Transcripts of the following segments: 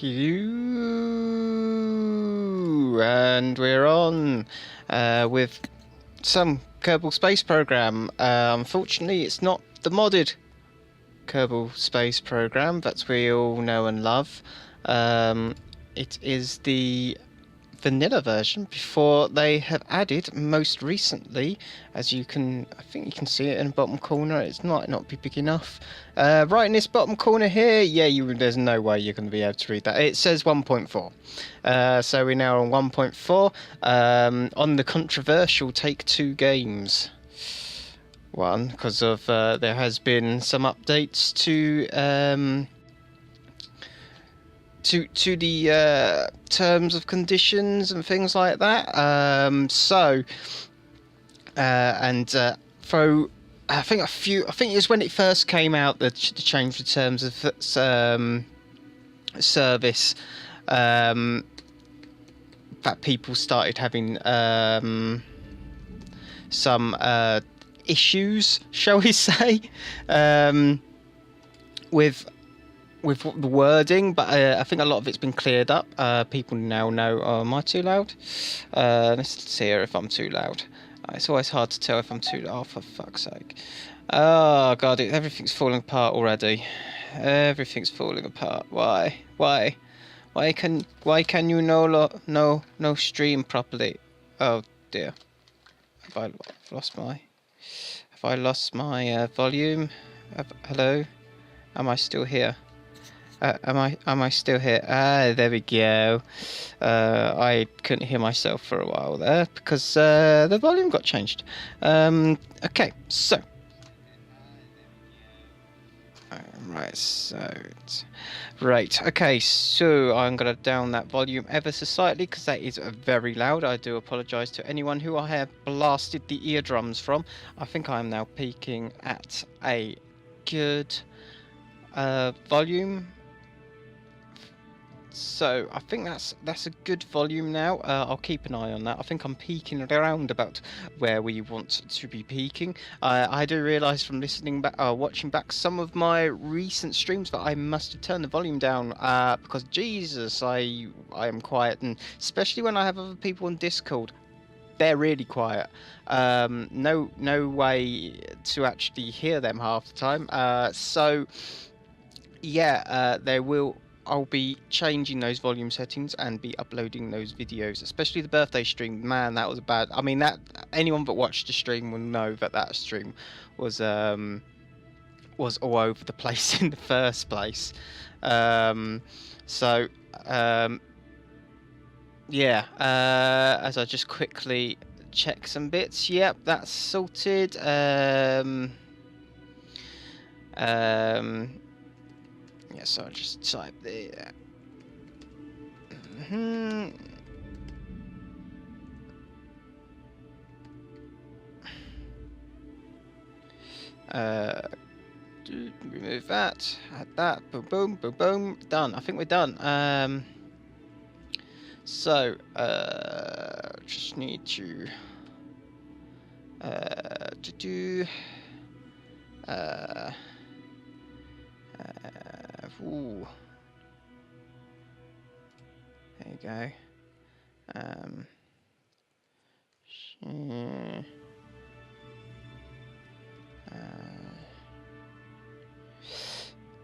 Hello, and we're on with some Kerbal Space Program. Unfortunately, it's not the modded Kerbal Space Program that we all know and love. It is the vanilla version before they have added most recently, as you can, I think you can see it in the bottom corner. It might not be big enough. Right in this bottom corner here, there's no way you're going to be able to read that. It says 1.4. So we're now on 1.4 on the controversial Take-Two games. One, because of there has been some updates to the terms of conditions and things like that. I think it was when it first came out that to change the terms of service, that people started having some issues, shall we say, with the wording, but I think a lot of it's been cleared up. People now know. Oh, am I too loud? Let's see here if I'm too loud. It's always hard to tell if I'm too loud. Oh, for fuck's sake. Oh, God, everything's falling apart already. Everything's falling apart. Why? Why can you no stream properly? Oh, dear. Have I lost my volume? Hello? Am I still here? Am I still here? Ah, there we go. I couldn't hear myself for a while there because the volume got changed. Okay, so. Right, okay, so I'm going to down that volume ever so slightly because that is very loud. I do apologise to anyone who I have blasted the eardrums from. I think I am now peaking at a good volume. So I think that's a good volume now. I'll keep an eye on that. I think I'm peaking around about where we want to be peaking. I do realise from listening back, watching back some of my recent streams that I must have turned the volume down because Jesus, I am quiet, and especially when I have other people on Discord, they're really quiet. No way to actually hear them half the time. So yeah, I'll be changing those volume settings and be uploading those videos, especially the birthday stream. Man, that was bad. I mean, that anyone that watched the stream will know that stream was all over the place in the first place. Yeah. As I just quickly check some bits. Yep, that's sorted. Yeah, so I'll just type there. Remove that. Add that. Boom, boom, boom, boom. Done. I think we're done. Just need to do. Ooh. There you go.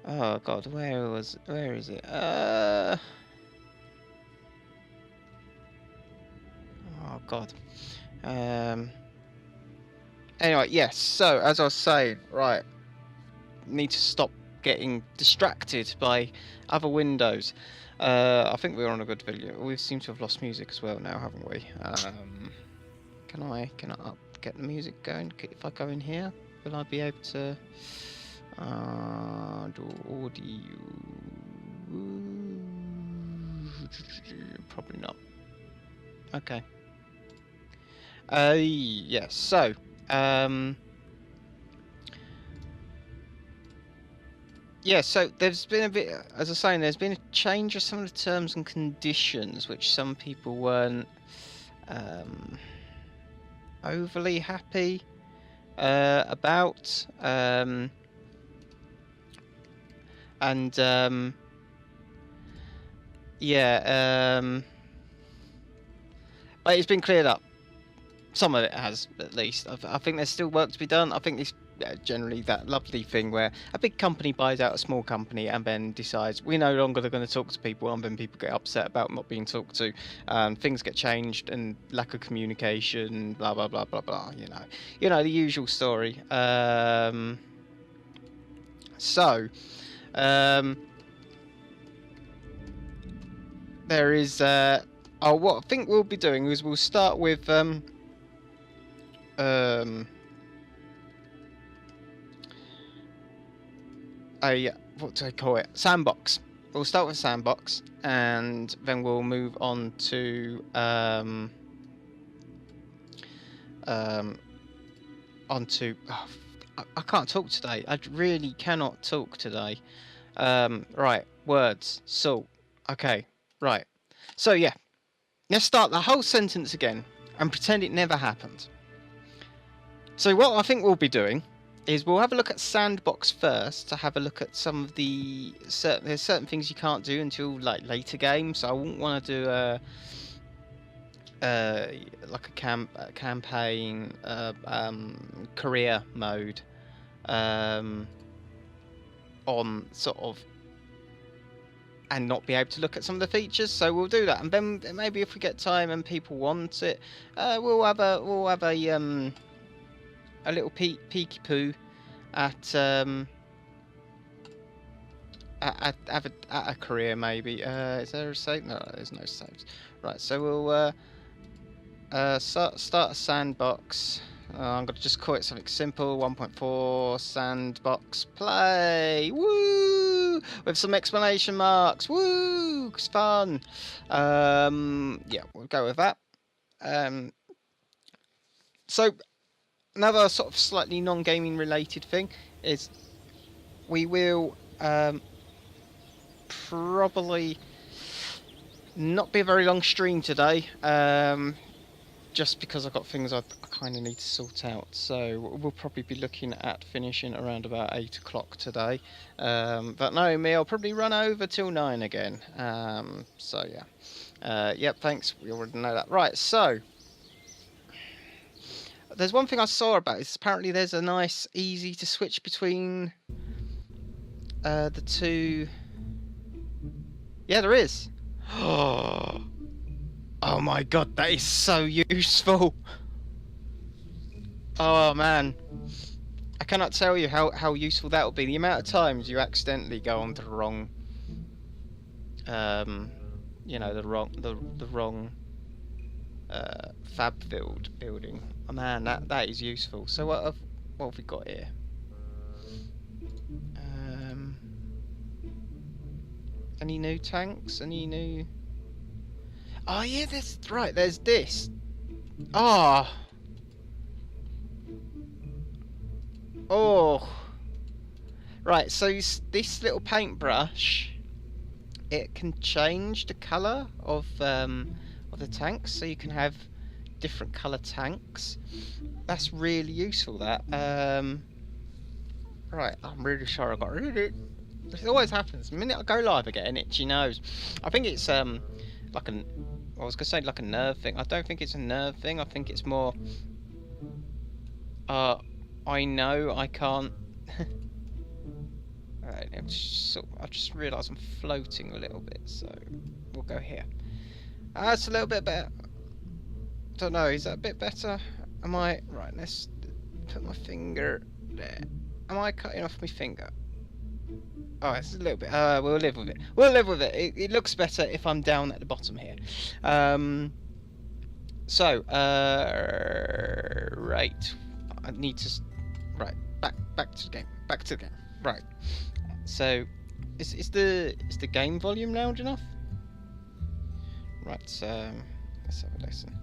Oh God, where is it? Oh God. Anyway, yes. So as I was saying, right, need to stop getting distracted by other windows. I think we're on a good video. We seem to have lost music as well now, haven't we? Can I get the music going? If I go in here, will I be able to do audio? Probably not. Okay. Yes. So, yeah, so there's been a bit, as I was saying, there's been a change of some of the terms and conditions, which some people weren't overly happy about. Yeah, but it's been cleared up. Some of it has, at least. I think there's still work to be done. I think it's generally that lovely thing where a big company buys out a small company and then decides we're no longer going to talk to people, and then people get upset about not being talked to. Things get changed and lack of communication, blah blah blah blah blah. The usual story. So, um, there is. What I think we'll be doing is we'll start with a what do I call it? Sandbox. We'll start with sandbox, and then we'll move on to onto. Oh, I can't talk today. I really cannot talk today. Right, words. Salt. Okay, right. So yeah, let's start the whole sentence again and pretend it never happened. So what I think we'll be doing is we'll have a look at sandbox first to have a look at some of the there's certain things you can't do until like later games. So I wouldn't want to do like a campaign career mode on sort of, and not be able to look at some of the features. So we'll do that, and then maybe if we get time and people want it, we'll have a little peeky poo at a career maybe. Is there a save? No, there's no saves. Right, so we'll start a sandbox. I'm gonna just call it something simple. 1.4 sandbox play. Woo! With some exclamation marks. Woo! It's fun. Yeah, we'll go with that. So another sort of slightly non-gaming related thing is we will probably not be a very long stream today, just because I've got things I kind of need to sort out. So we'll probably be looking at finishing around about 8 o'clock today. But no, me, I'll probably run over till 9 again. So yeah. Yep, thanks. We already know that. Right, so there's one thing I saw about it. Apparently there's a nice, easy to switch between the two. Yeah, there is. Oh my god, that is so useful. Oh man, I cannot tell you how useful that will be. The amount of times you accidentally go onto the wrong, the wrong fab building. Oh man, that is useful. So what have we got here? Any new tanks? Any new? Oh yeah, that's right. There's this. Ah. Oh. Right. So this little paintbrush, it can change the colour of the tanks, so you can have different colour tanks. That's really useful. That. Right. I'm really sorry I got rid of it. It always happens. The minute I go live, I get an itchy nose. I think it's like I was gonna say like a nerve thing. I don't think it's a nerve thing. I think it's more. I know I can't. Alright, I've just realised I'm floating a little bit, so we'll go here. That's a little bit better. Don't know. Is that a bit better? Am I right? Let's put my finger there. Am I cutting off my finger? Oh, it's a little bit. We'll live with it. We'll live with it. It looks better if I'm down at the bottom here. Right. I need to. Right. Back to the game. Back to the game. Right. So, is the game volume loud enough? Right. Let's have a listen.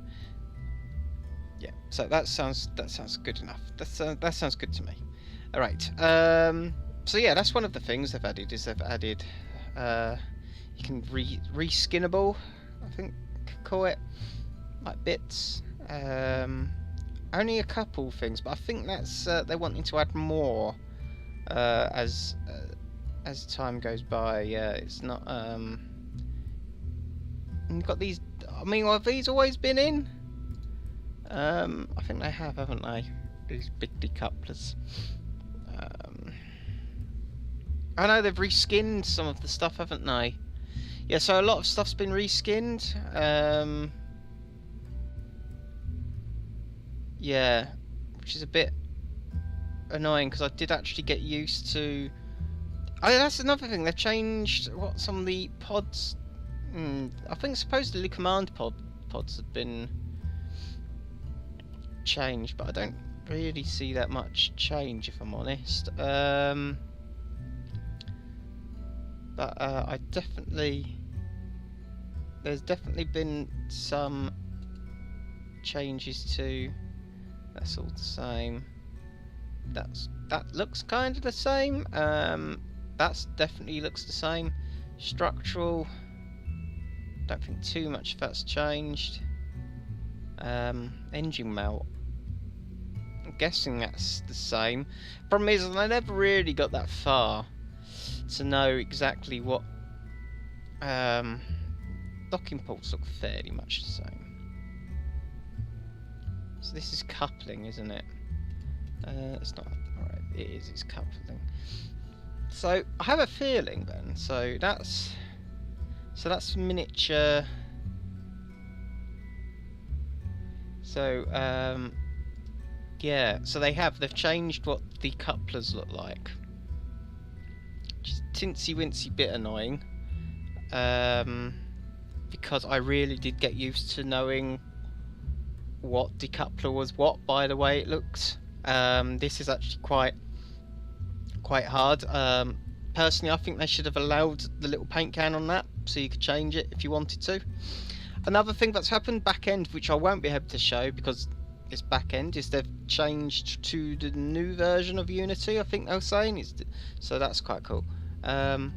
Yeah. So that sounds good enough. That sounds good to me. All right. So yeah, that's one of the things they've added. You can reskinnable, I think call it, like bits. Only a couple things, but I think that's they're wanting to add more as time goes by. It's not And you've got these. I mean, have these always been in? I think they have, haven't they? These big decouplers. I know they've reskinned some of the stuff, haven't they? Yeah, so a lot of stuff's been reskinned. Yeah, which is a bit annoying because I did actually get used to. Oh, that's another thing. They've changed what some of the pods. I think supposedly command pods have been changed, but I don't really see that much change if I'm honest. But I definitely, there's definitely been some changes to. That's all the same. That looks kind of the same. That's definitely looks the same. Structural. Don't think too much of that's changed. Engine mount. I'm guessing that's the same. Problem is, I never really got that far to know exactly what. Docking ports look fairly much the same. So this is coupling, isn't it? It's not. Alright, it is. It's coupling. So I have a feeling then. So that's miniature. So yeah. So they've changed what the couplers look like. Just tinsy wincy bit annoying. Because I really did get used to knowing what decoupler was what by the way it looks. This is actually quite hard. Personally, I think they should have allowed the little paint can on that so you could change it if you wanted to. Another thing that's happened back end, which I won't be able to show because it's back end, is they've changed to the new version of Unity. I think they were saying so that's quite cool. Oh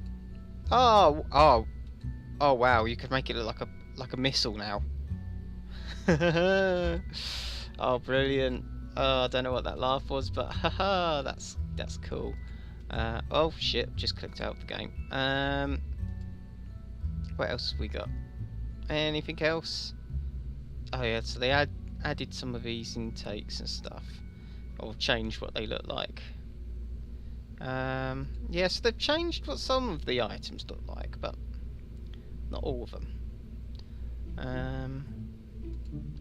wow, you could make it look like a missile now. Oh, brilliant. Oh, I don't know what that laugh was, but haha, that's cool. Oh shit, just clicked out of the game. What else have we got? Anything else? Oh yeah, so they added some of these intakes and stuff, or changed what they look like. Yeah, so they've changed what some of the items look like, but not all of them.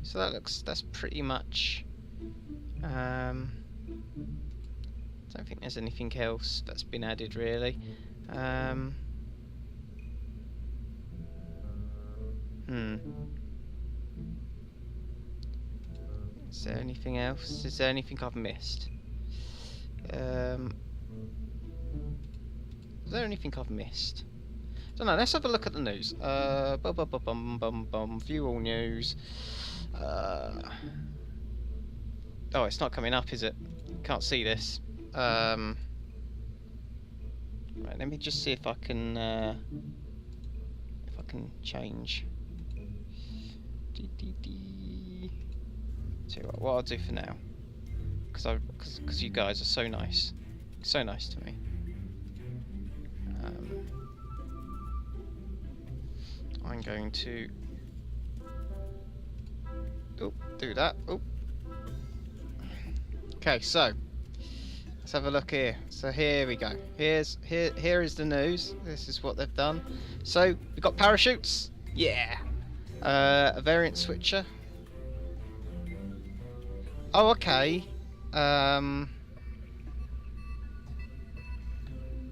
So that's pretty much. Don't think there's anything else that's been added really. Is there anything else? Is there anything I've missed? Is there anything I've missed? Don't know. Let's have a look at the news. View all news. Oh, it's not coming up, is it? Can't see this. Right, let me just see if I can change. Tell you what I'll do for now, because you guys are so nice to me. I'm going to do that. Okay, so let's have a look here. So here we go. Here is the news. This is what they've done. So we've got parachutes. Yeah. A variant switcher. Oh, okay.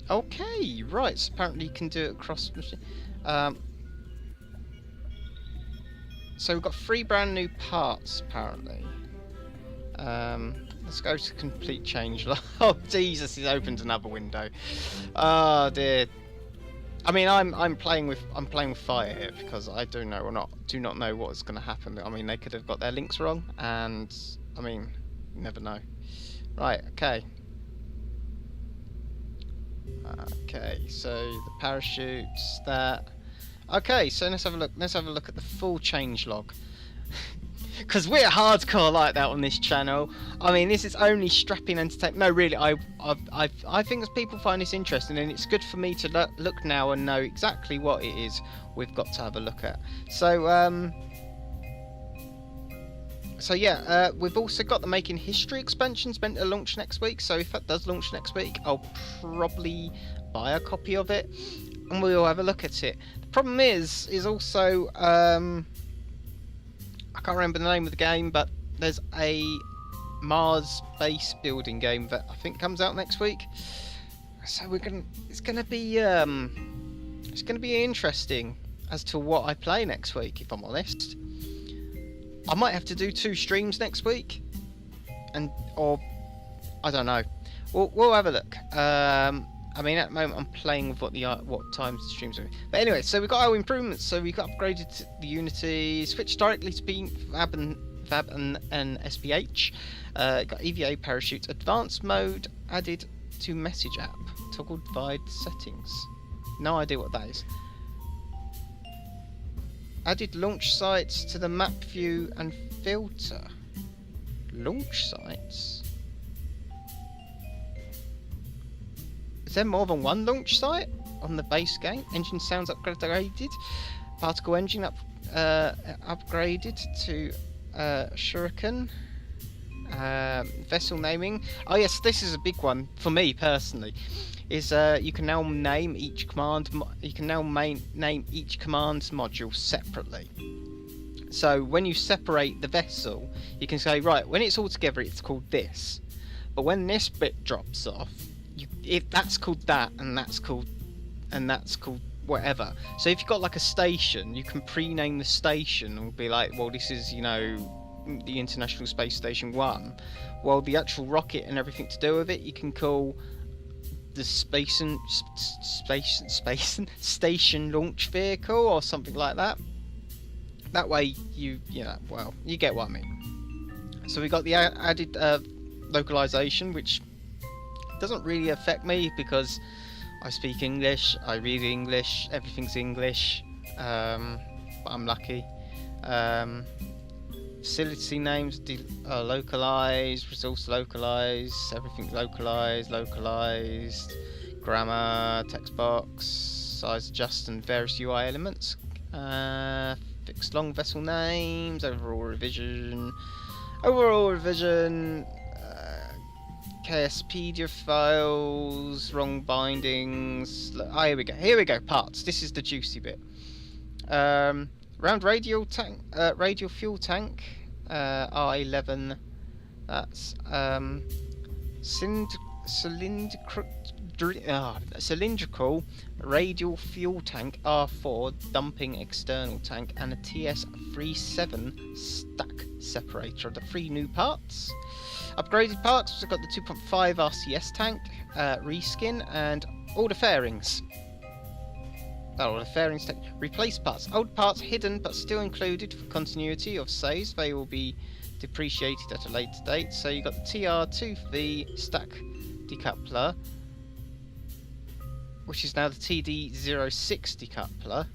Okay, right. So apparently you can do it across machine. So we've got 3 brand new parts apparently. Let's go to complete change. Oh Jesus, it opens another window. Oh dear. I mean, I'm playing with fire here because I do not know what is going to happen. I mean, they could have got their links wrong, and I mean, you never know. Right. Okay. Okay. So the parachutes. That. Okay. So let's have a look. Let's have a look at the full change log. because we're hardcore like that on this channel. I mean, this is only strapping entertainment. No, really, I think as people find this interesting, and it's good for me to look now and know exactly what it is we've got to have a look at. So yeah, we've also got the Making History expansions meant to launch next week. So if that does launch next week, I'll probably buy a copy of it, and we'll have a look at it. The problem is also I can't remember the name of the game, but there's a Mars base building game that I think comes out next week. So it's gonna be interesting as to what I play next week, if I'm honest. I might have to do 2 streams next week, or I don't know. We'll have a look. I mean, at the moment I'm playing with what times the streams are. But anyway, so we got our improvements. So we got upgraded the Unity, switched directly to VAB and SPH. Got EVA parachute, advanced mode added to message app, toggled divide settings. No idea what that is. Added launch sites to the map view and filter. Launch sites? Is there more than one launch site on the base game? Engine sounds upgraded. Particle engine upgraded to Shuriken. Vessel naming. Oh yes, this is a big one for me personally. Is you can now name each command. You can now name each command module separately. So when you separate the vessel, you can say, right, when it's all together, it's called this. But when this bit drops off, if that's called that, and that's called whatever. So if you've got like a station, you can pre-name the station and be like, well, this is, you know, the International Space Station 1. Well, the actual rocket and everything to do with it, you can call the Station Launch Vehicle or something like that. That way, you know, well, you get what I mean. So we got the added localization, which doesn't really affect me because I speak English, I read English, everything's English, but I'm lucky. Facility names are localized, resource localized, everything localized, grammar, text box, size adjust and various UI elements, fixed long vessel names, overall revision, KSpedia files, wrong bindings. Oh, here we go, parts. This is the juicy bit. Round radial tank, radial fuel tank, R11. That's cylindrical radial fuel tank, R4 dumping external tank, and a TS37 stack separator. The 3 new parts. Upgraded parts. We've got the 2.5 RCS tank, reskin, and all the fairings. Oh, the fairings tank. Replace parts. Old parts hidden but still included for continuity of saves. They will be depreciated at a later date. So you got the TR2V stack decoupler, which is now the TD06 decoupler.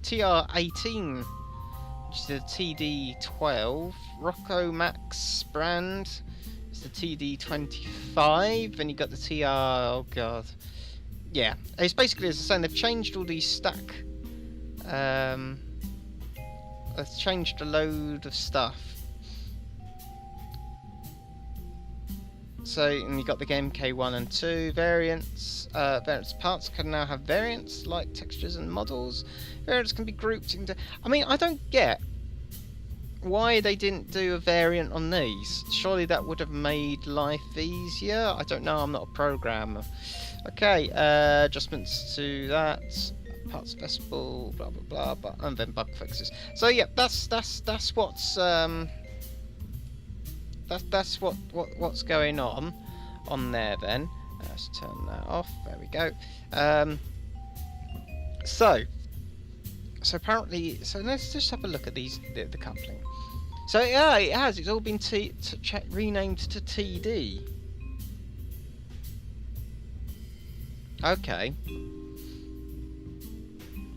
TR18, which is the TD12. Rocco Max brand is the TD25. Then you got the TR. Oh god. Yeah, it's basically as I was saying, they've changed all these stack. They've changed a load of stuff. So, and you got the MK1 and 2 variants. Variants parts can now have variants like textures and models. Variants can be grouped into. I mean, I don't get why they didn't do a variant on these. Surely that would have made life easier. I don't know. I'm not a programmer. Okay, adjustments to that, parts accessible, blah blah blah, and then bug fixes. So yeah, that's what's what's going on there. Then let's turn that off. There we go. So apparently, so let's just have a look at the coupling. So yeah, it has. It's all been renamed to TD. Okay.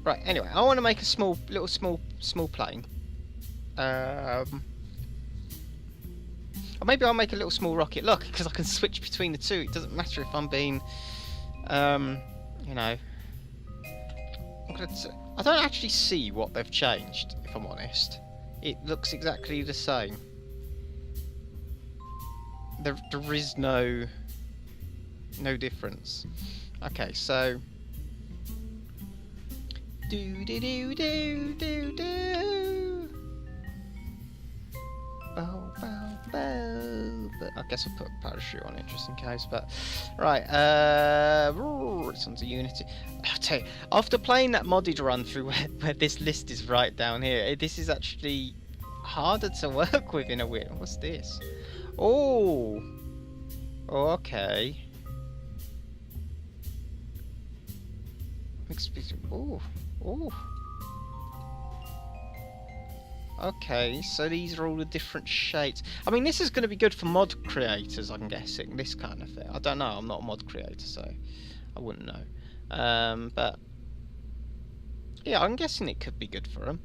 Right. Anyway, I want to make a small plane. Or maybe I'll make a little small rocket. Look, because I can switch between the two. It doesn't matter if I'm being, you know. I don't actually see what they've changed, if I'm honest. It looks exactly the same. There is no difference. Okay, so do do do do do do. Bow bow bow. But I guess I'll put a parachute on it just in case. But right, it's onto Unity. I'll tell you, after playing that modded run through where this list is right down here, this is actually harder to work with in a way. What's this? Oh, okay. Oh, oh. Okay, so these are all the different shades. I mean, this is going to be good for mod creators, I'm guessing. This kind of thing. I don't know. I'm not a mod creator, so I wouldn't know. But yeah, I'm guessing it could be good for them.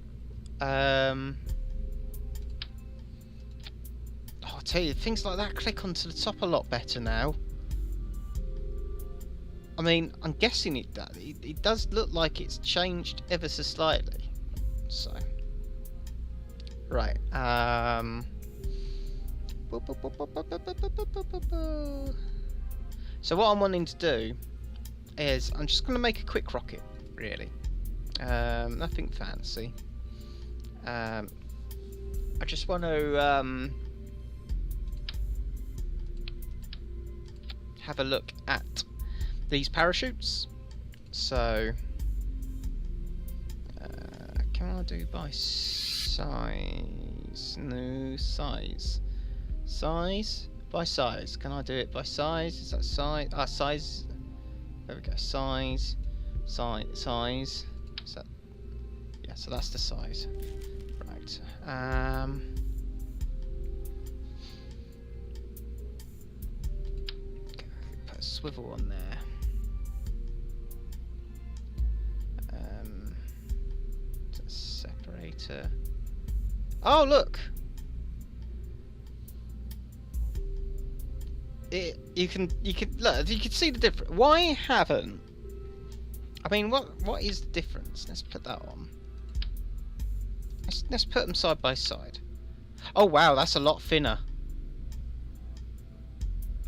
I'll tell you, things like that click onto the top a lot better now. I mean, I'm guessing it does look like it's changed ever so slightly. So, right. So what I'm wanting to do is I'm just going to make a quick rocket, really. Nothing fancy. I just want to have a look at these parachutes. So can I do by size? No, size by size. Can I do it by size? Is that size? Size. There we go. Size. Is that? Yeah. So that's the size. Right. Put a swivel on there. Separator. Oh, look! You can look. You can see the difference. Why haven't? I mean, what is the difference? Let's put that on. Let's put them side by side. Oh wow, that's a lot thinner.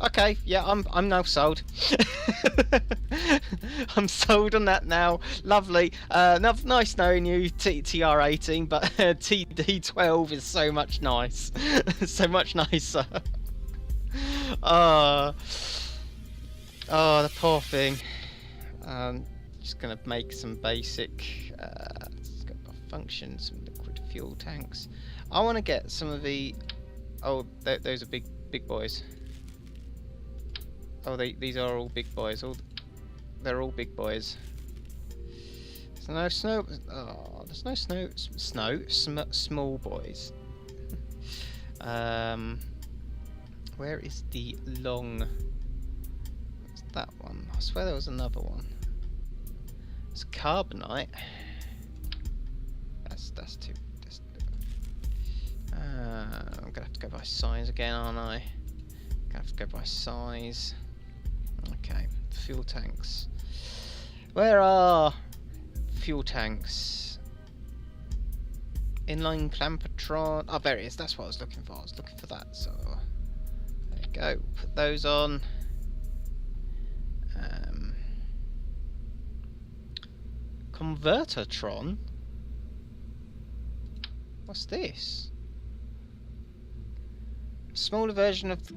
Okay, yeah, I'm now sold. I'm sold on that now. Lovely. Nice knowing you, TR18, but TD12 is so much nice. So much nicer. Oh, the poor thing. Just gonna make some basic function, some liquid fuel tanks. I want to get some of the. Oh, those are big boys. Oh, these are all big boys. They're all big boys. There's no snow. Oh, there's no small boys. Where is the long? What's that one? I swear there was another one. It's carbonite. That's too. I'm gonna have to go by size again, aren't I? Gonna have to go by size. Okay, fuel tanks. Where are fuel tanks? Inline clampetron. Oh, there it is. That's what I was looking for. I was looking for that. So there you go. Put those on. Convertertron. What's this? A smaller version of the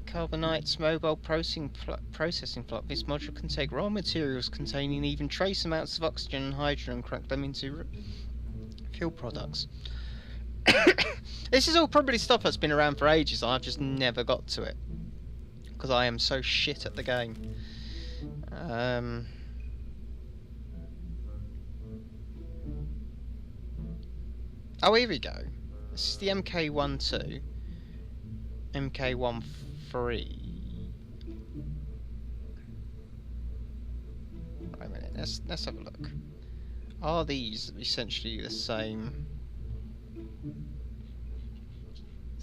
Carbonite's mobile processing plot. This module can take raw materials containing even trace amounts of oxygen and hydrogen and crack them into fuel products. This is all probably stuff that's been around for ages. I've just never got to it because I am so shit at the game. Oh, here we go. This is the MK12. MK13. Wait a minute, let's have a look. Are these essentially the same?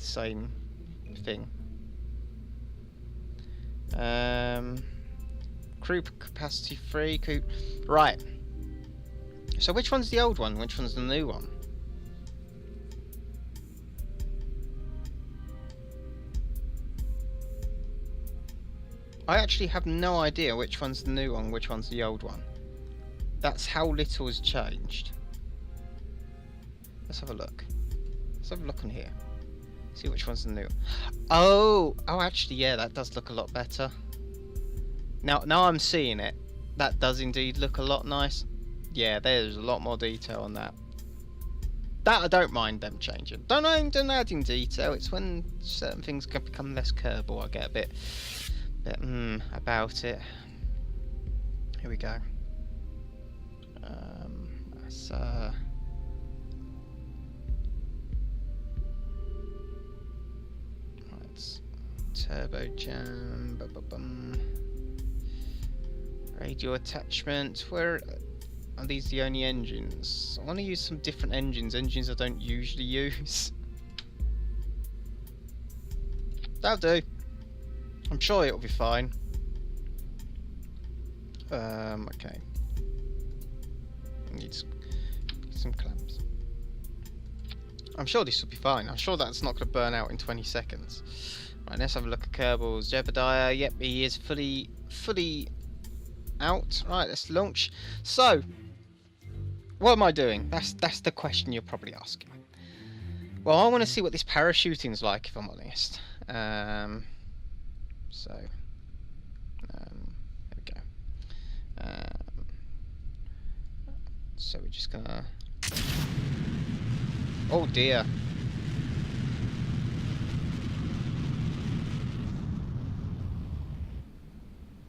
same thing. Crew capacity 3. Right. So which one's the old one? Which one's the new one? I actually have no idea which one's the new one, which one's the old one. That's how little has changed. Let's have a look. Let's have a look on here. See which one's the new one. Oh, actually, yeah, that does look a lot better. Now I'm seeing it. That does indeed look a lot nice. Yeah, there's a lot more detail on that. That I don't mind them changing. Don't mind them adding detail. It's when certain things can become less Kerbal I get a bit about it. Here we go. That's turbo jam. Radio attachment. Where are these the only engines? I want to use some different engines. Engines I don't usually use. That'll do. I'm sure it'll be fine. Okay. Need some clamps. I'm sure this will be fine. I'm sure that's not going to burn out in 20 seconds. Right, let's have a look at Kerbal's Jebediah. Yep, he is fully out. Right, let's launch. So, what am I doing? That's the question you're probably asking. Well, I want to see what this parachuting's like, if I'm honest. So, there we go. So we're just gonna. Oh dear.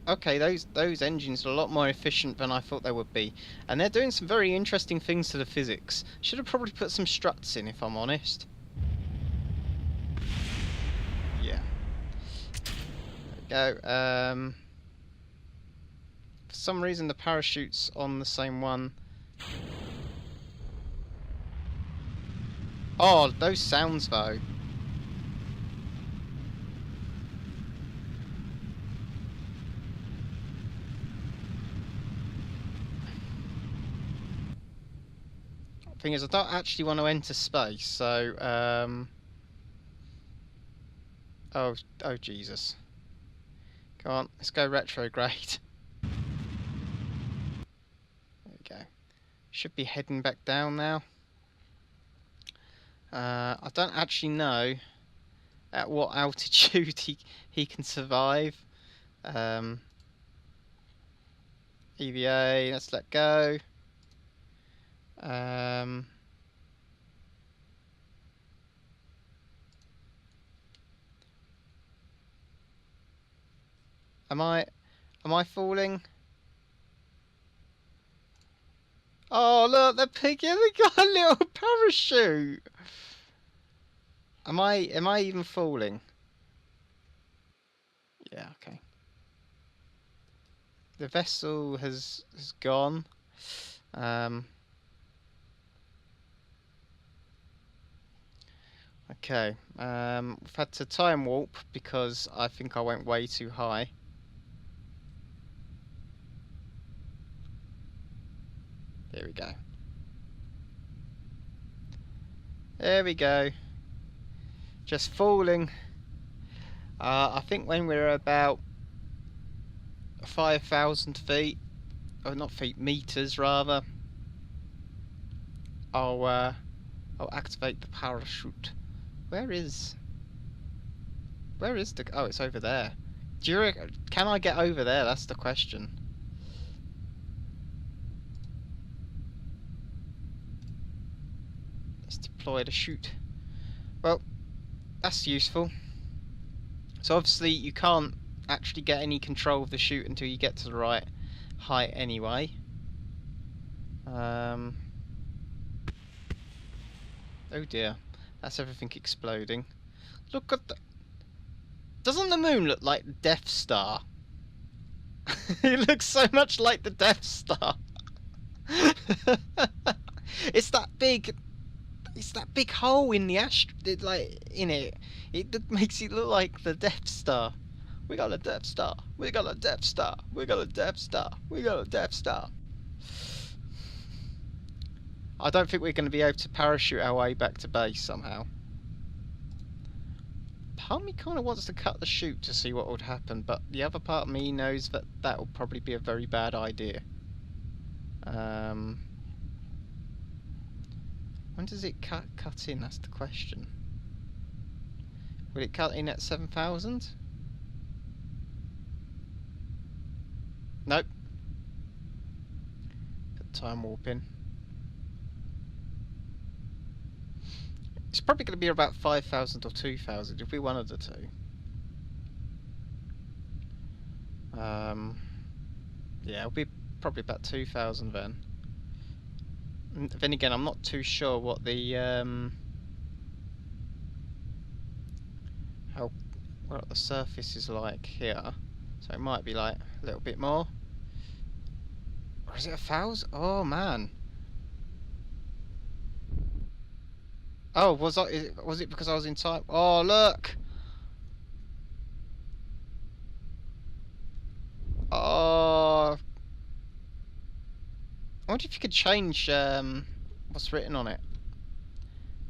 Okay, those engines are a lot more efficient than I thought they would be, and they're doing some very interesting things to the physics. Should have probably put some struts in, if I'm honest. Yeah. There we go. For some reason, the parachute's on the same one. Oh, those sounds though. Thing is, I don't actually want to enter space, so oh Jesus. Come on, let's go retrograde. There we go. Should be heading back down now. I don't actually know at what altitude he can survive. EVA, let's let go. Am I falling? Oh look, they're picking. They got a little parachute. Am I even falling? Yeah, okay. The vessel has gone. Okay. We've had to time warp because I think I went way too high. There we go. There we go. Just falling. I think when we're about 5,000 feet, or not feet, meters rather, I'll activate the parachute. Where is the? Oh, it's over there. Can I get over there? That's the question. Let's deploy the chute. Well, that's useful. So obviously you can't actually get any control of the chute until you get to the right height anyway. Oh dear, that's everything exploding. Look at the... Doesn't the moon look like the Death Star? It looks so much like the Death Star. It's that big... It's that big hole in the like in it. Makes it look like the Death Star. We got a Death Star. We got a Death Star. We got a Death Star. We got a Death Star. I don't think we're going to be able to parachute our way back to base somehow. Part of me kind of wants to cut the chute to see what would happen, but the other part of me knows that that will probably be a very bad idea. When does it cut in? That's the question. Will it cut in at 7,000? Nope. Put time warp in. It's probably going to be about 5,000 or 2,000 if we one of the two. Yeah, it'll be probably about 2,000 then. And then again, I'm not too sure what the what the surface is like here, so it might be like a little bit more. Or is it 1,000? Oh man! Oh, was it because I was in time? Oh look! Oh, I wonder if you could change what's written on it.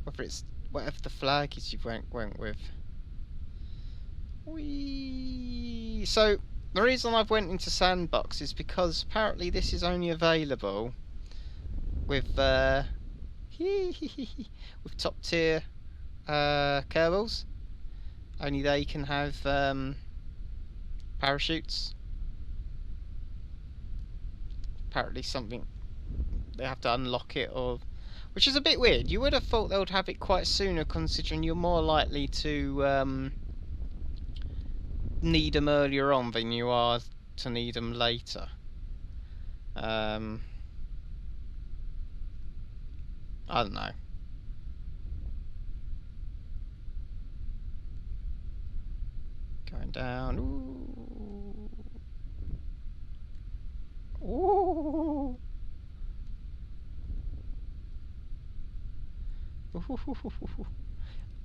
Whether it's whatever the flag is you went with. Whee! So the reason I've went into sandbox is because apparently this is only available with with top tier Kerbals. Only they can have parachutes. Apparently something they have to unlock it, or which is a bit weird. You would have thought they would have it quite sooner, considering you're more likely to need them earlier on than you are to need them later. I don't know. Going down. Ooh. Ooh.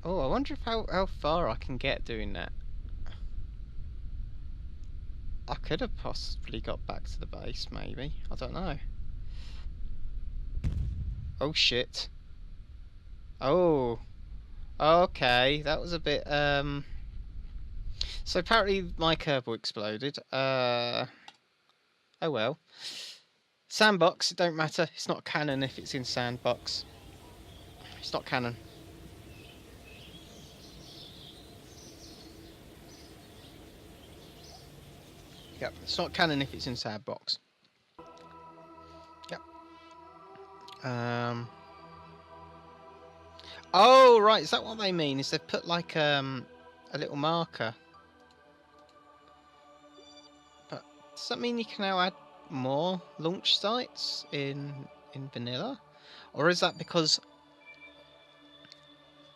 Oh, I wonder if how far I can get doing that. I could have possibly got back to the base, maybe. I don't know. Oh shit. Oh. Okay, that was a bit so apparently my Kerbal exploded. Oh well. Sandbox, it don't matter. It's not canon if it's in sandbox. It's not canon. Yep, it's not canon if it's in sandbox. Yep. Oh right, is that what they mean? Is they've put like a little marker? But does that mean you can now add more launch sites in vanilla? Or is that because...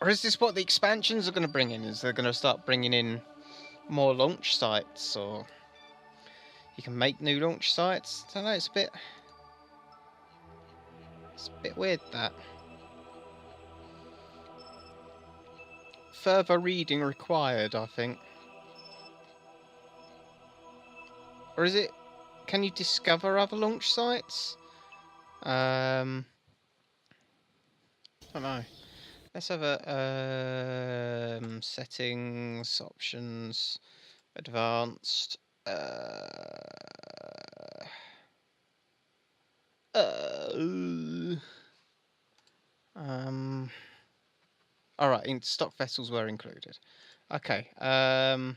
Or is this what the expansions are going to bring in? Is they're going to start bringing in more launch sites, or you can make new launch sites? I don't know, it's a bit weird, that. Further reading required, I think. Or is it... Can you discover other launch sites? I don't know. Let's have a settings, options, advanced. All right, in stock vessels were included. Okay. So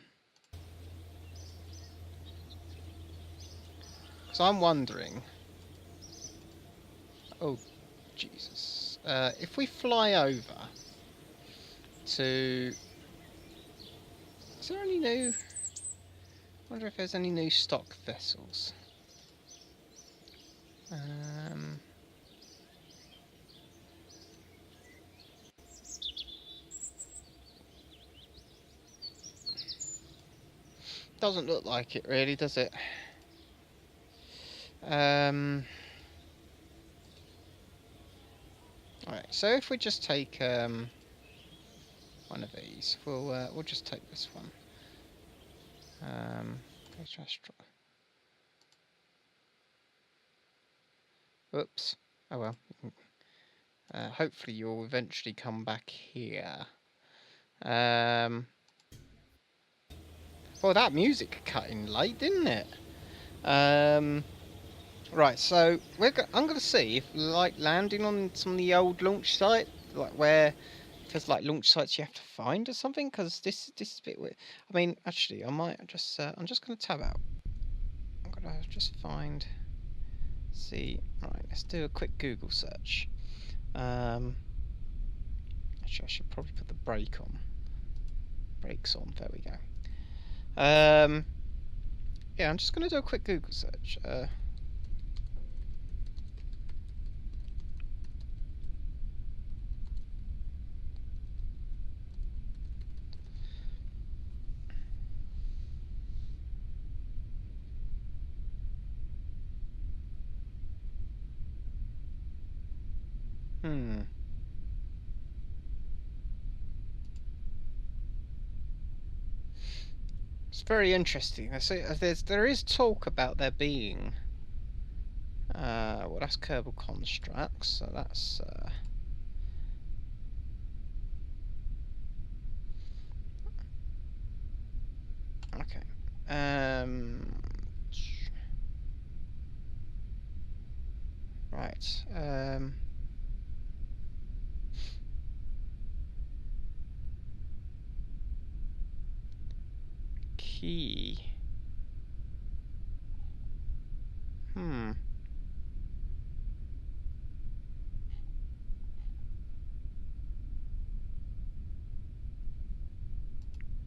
I'm wondering. Oh, Jesus. If we fly over to... Is there any new... I wonder if there's any new stock vessels. Doesn't look like it really, does it? Alright, so if we just take one of these, we'll just take this one. Oops. Oh well. Hopefully you'll eventually come back here. Well, that music cut in late, didn't it? Right, so I'm gonna see if like landing on some of the old launch site, like where there's like launch sites you have to find or something, because this is a bit weird. I mean, actually, I might just I'm just gonna tab out. I'm gonna just find. See, right, let's do a quick Google search. Actually, I should probably put the brake on. Brakes on. There we go. Yeah, I'm just gonna do a quick Google search. It's very interesting. There is talk about there being. Well, that's Kerbal constructs, so that's. Okay. Right. Key.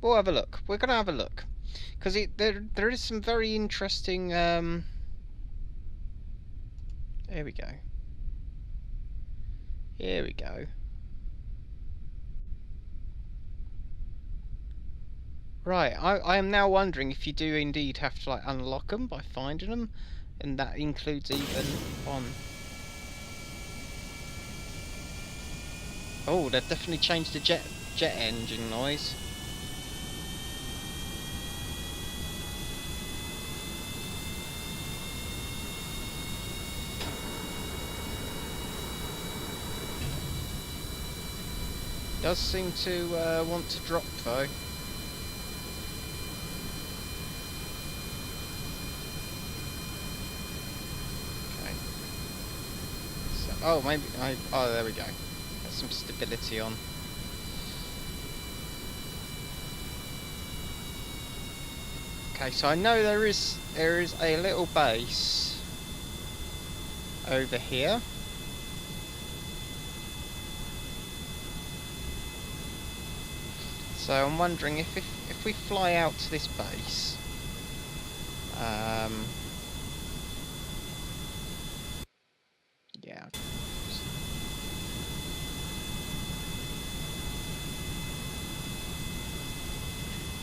We'll have a look. We're gonna have a look, because there is some very interesting. Here we go. Here we go. Right, I am now wondering if you do indeed have to like unlock them by finding them, and that includes even on. Oh, they've definitely changed the jet engine noise. Does seem to want to drop though. Okay. So, oh, maybe oh, there we go. Got some stability on. Okay, so I know there is a little base over here. So I'm wondering if we fly out to this base, yeah.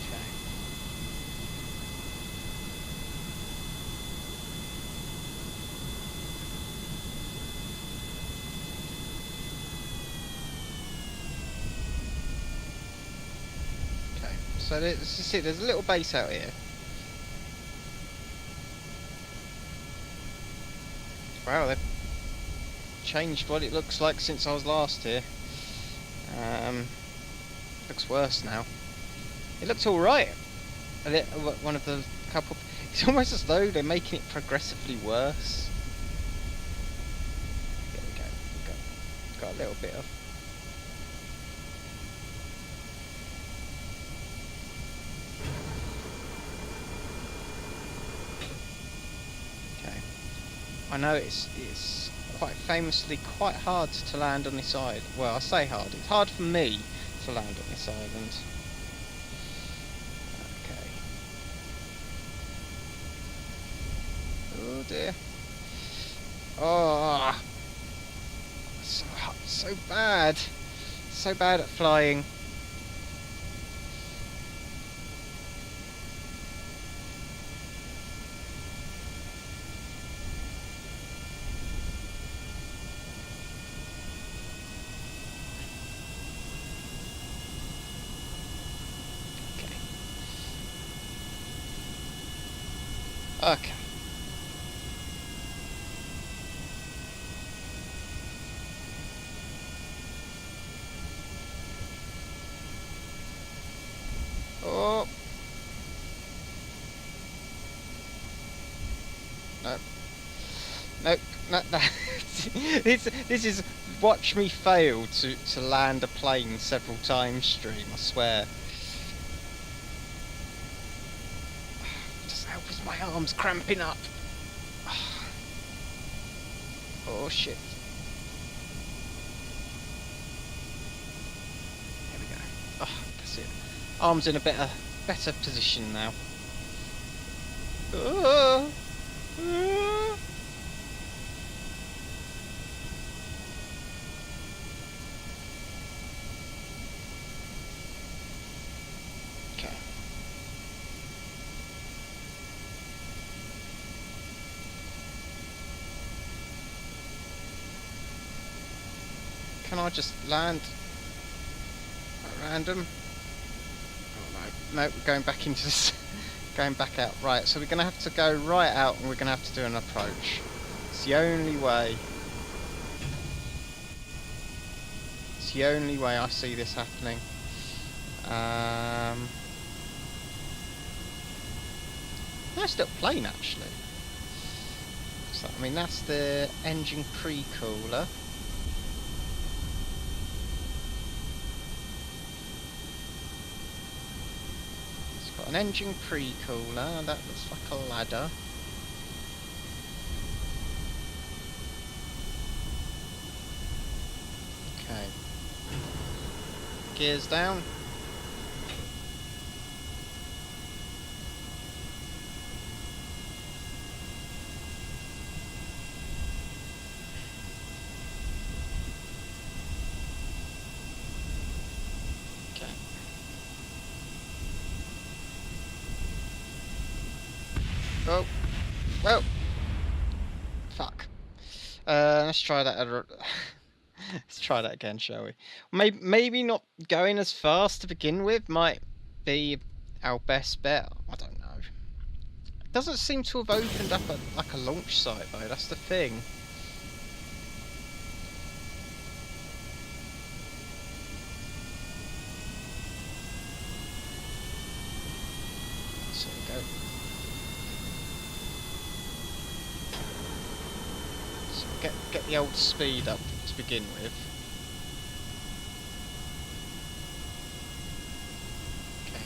Okay. Okay. So there's a little base out here. Wow, they've changed what it looks like since I was last here. Looks worse now. It looks alright. One of the couple. It's almost as though they're making it progressively worse. There we go. We've got a little bit of. Okay. I know it's quite famously quite hard to land on this island. Well, I say hard. It's hard for me to land on this island. Okay. Oh dear. Oh, so bad. So bad at flying. Okay. Oh. No. No. No. No. This is watch me fail to land a plane several times stream, I swear. Does that help with my arms cramping up? Oh shit. There we go. Oh, that's it. Arms in a better position now. Oh. Oh. Okay. Can I just land at random? Oh no, no, we're going back into this, going back out. Right, so we're going to have to go right out and we're going to have to do an approach. It's the only way. It's the only way I see this happening. Nice little plane actually. So, I mean, that's the engine pre-cooler. It's got an engine pre-cooler. That looks like a ladder. Okay. Gears down. Oh, well, fuck. Let's try that. Let's try that again, shall we? Maybe not going as fast to begin with might be our best bet. I don't know. It doesn't seem to have opened up like a launch site though. That's the thing. So we go. Get the old speed up to begin with. Okay.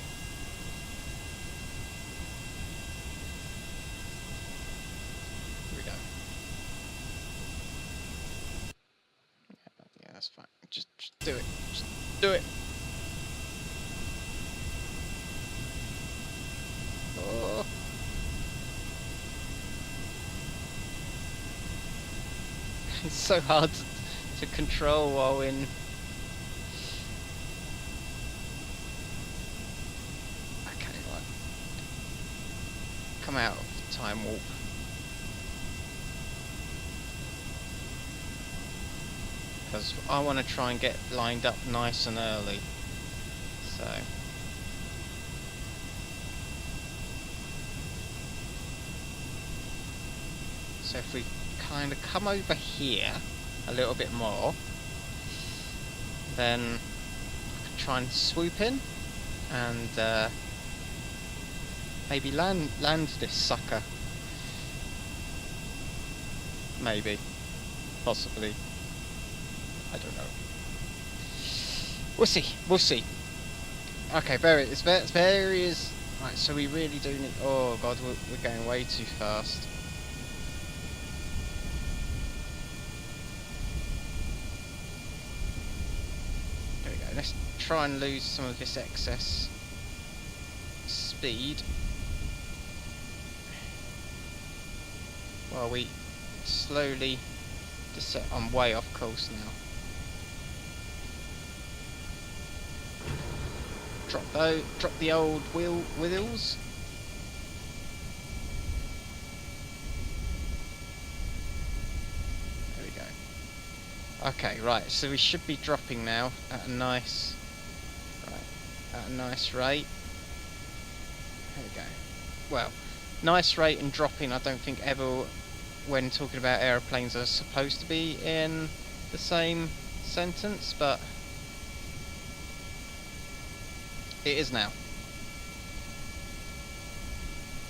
Here we go. Yeah, that's fine. Just do it. Just do it. Oh. It's so hard to control while in. Okay, right. Come out of the time warp. Because I want to try and get lined up nice and early. So if we kind of come over here a little bit more, then I can try and swoop in and maybe land this sucker. Maybe, possibly. I don't know. We'll see. We'll see. Okay, it's very is right. So we really do need. Oh god, we're going way too fast. Let's try and lose some of this excess speed while we slowly descend. I'm way off course now. Drop the old wheels. There we go. Okay, right, so we should be dropping now at a nice rate. There we go. Well, Nice rate and dropping, I don't think ever, when talking about aeroplanes, are supposed to be in the same sentence, but it is now.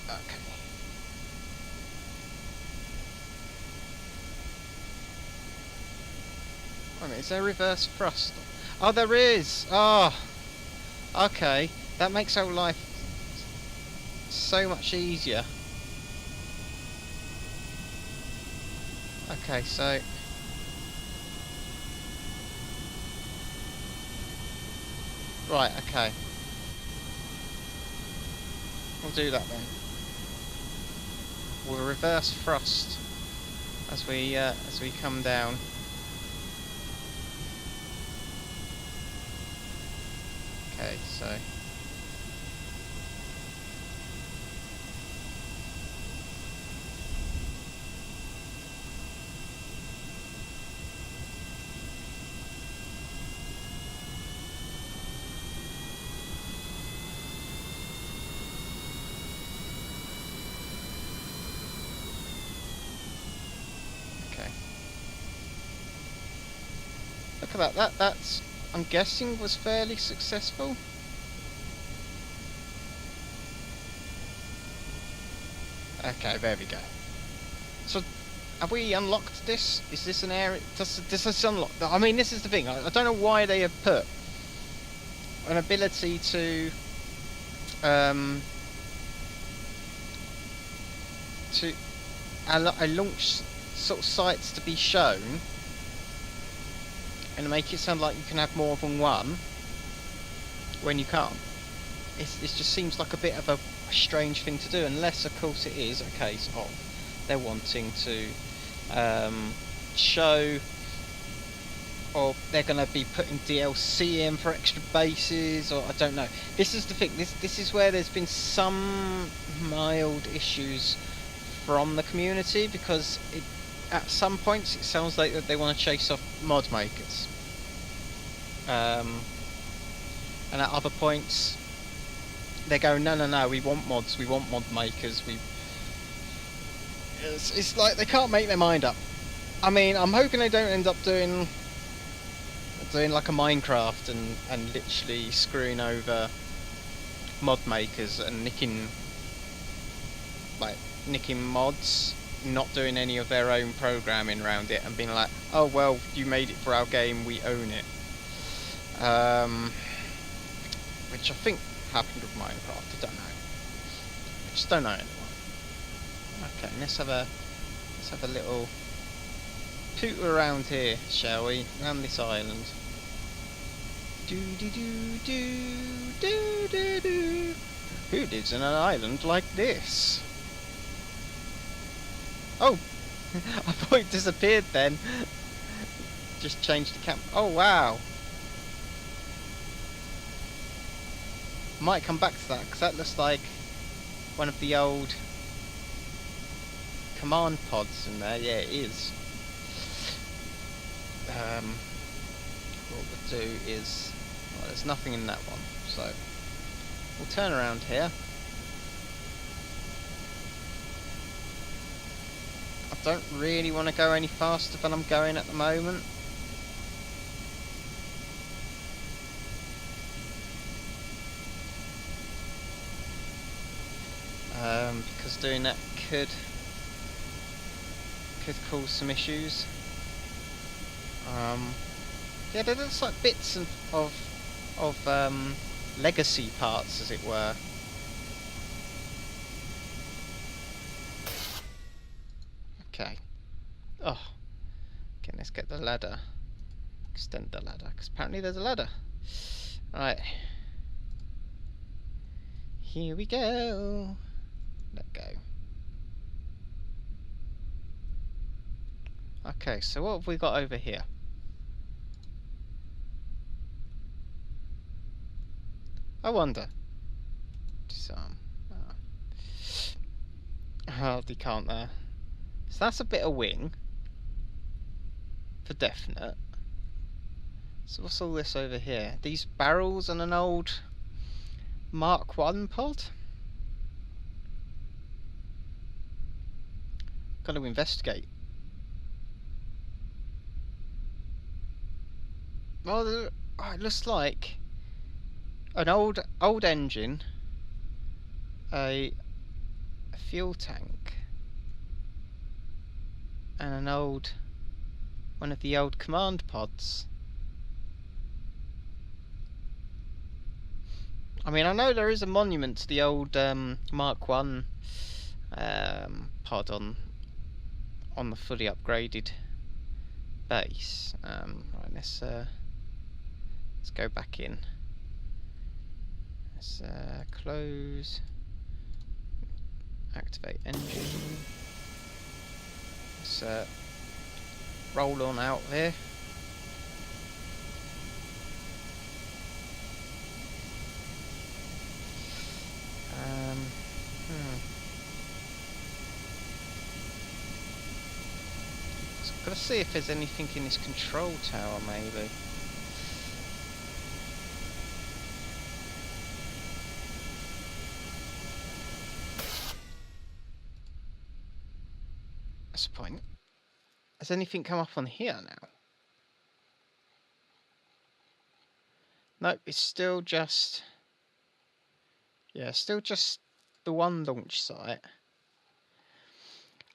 Okay. Wait a minute, is there reverse thrust? Oh, there is! Oh! Okay. That makes our life so much easier. Okay, so... Right, okay. We'll do that then. We'll reverse thrust as we come down. Okay, so... Look at that. That's, I'm guessing, was fairly successful. Okay, there we go. So, have we unlocked this? Is this an area? Does this unlock? I mean, this is the thing. I don't know why they have put an ability to launch sort of sites to be shown, and make it sound like you can have more than one when you can't. It just seems like a bit of a strange thing to do, unless of course it is a case of they're wanting to show, or they're going to be putting DLC in for extra bases, or I don't know. This is the thing, this is where there's been some mild issues from the community, because at some points it sounds like that they want to chase off mod makers, and at other points they go, no, we want mods, we want mod makers. It's like they can't make their mind up. I mean, I'm hoping they don't end up doing like a Minecraft and literally screwing over mod makers and nicking mods, not doing any of their own programming around it, and being like, oh well, you made it for our game, we own it. Which I think happened with Minecraft, I don't know. I just don't know anymore. Okay, let's have a little poot around here, shall we? Around this island. Do. Who lives in an island like this? Oh! I thought it disappeared then. Just changed the camp. Oh wow! Might come back to that, because that looks like one of the old command pods in there. Yeah, it is. What we'll do is, well, there's nothing in that one, so we'll turn around here. I don't really want to go any faster than I'm going at the moment. Because doing that could cause some issues. Yeah, there's like bits of legacy parts, as it were. Okay. Oh. Okay, let's get the ladder. Extend the ladder, because apparently there's a ladder. Right. Here we go. Let go. Okay, so what have we got over here? I wonder. Disarm. Hardly can't there. So that's a bit of wing. For definite. So what's all this over here? These barrels and an old Mark 1 pod? Got to investigate. Well, it looks like an old engine, a fuel tank, and one of the old command pods. I mean, I know there is a monument to the old Mark 1 pod on the fully upgraded base. Right, let's go back in. Let's close, activate engine. Let's roll on out there. Gotta see if there's anything in this control tower, maybe. That's the point. Has anything come up on here now? Nope, it's still just... yeah, still just the one launch site.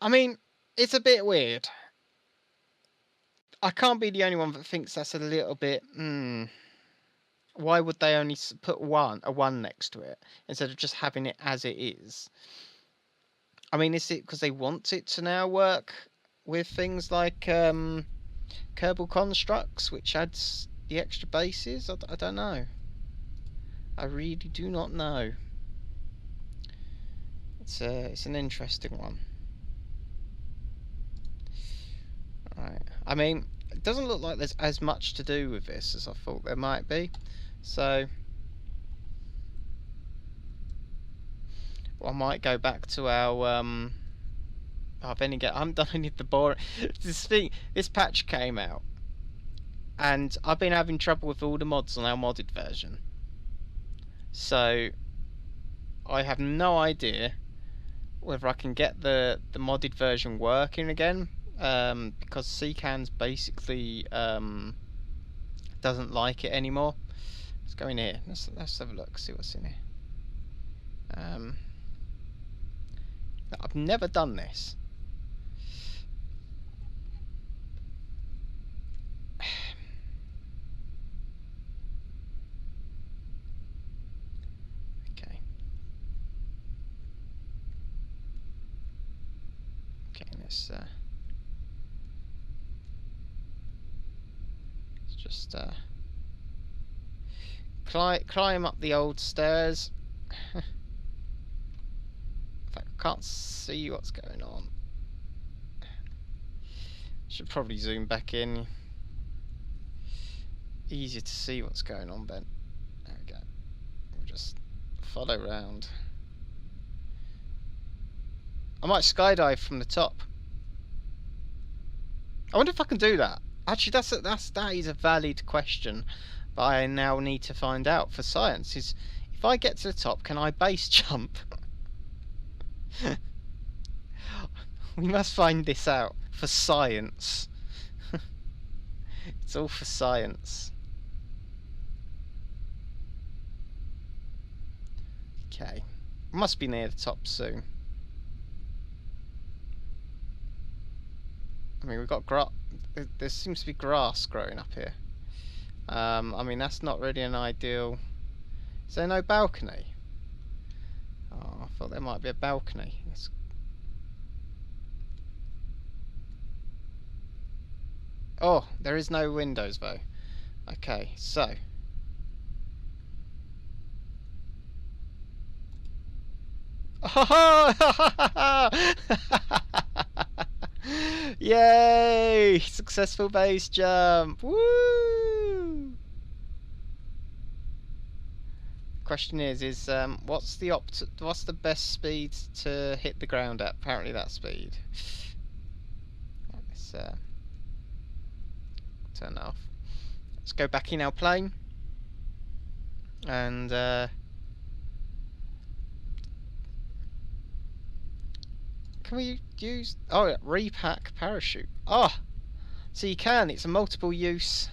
I mean, it's a bit weird. I can't be the only one that thinks that's a little bit... Why would they only put a 1 next to it, instead of just having it as it is? I mean, is it because they want it to now work with things like Kerbal Constructs, which adds the extra bases? I don't know. I really do not know. It's an interesting one. Right. I mean, it doesn't look like there's as much to do with this as I thought there might be. So I might go back to our I haven't done any of the boring. This patch came out, and I've been having trouble with all the mods on our modded version. So I have no idea whether I can get the modded version working again, because CCAN's basically doesn't like it anymore. Let's go in here. Let's have a look. See what's in here. I've never done this. Okay. Okay, let's just climb up the old stairs. In fact, I can't see what's going on. Should probably zoom back in. Easier to see what's going on, Ben. There we go. We'll just follow around. I might skydive from the top. I wonder if I can do that. Actually, that is a valid question, but I now need to find out for science. Is if I get to the top, can I base jump? We must find this out for science. It's all for science. Okay, must be near the top soon. I mean, we've got there seems to be grass growing up here. I mean, that's not really an ideal... Is there no balcony? Oh, I thought there might be a balcony. Oh, there is no windows though. Okay, so... Yay! Successful base jump! Woo! Question is what's the best speed to hit the ground at? Apparently that speed. Let's turn that off. Let's go back in our plane and Can we use... Oh, repack parachute. Oh! So you can. It's a multiple use...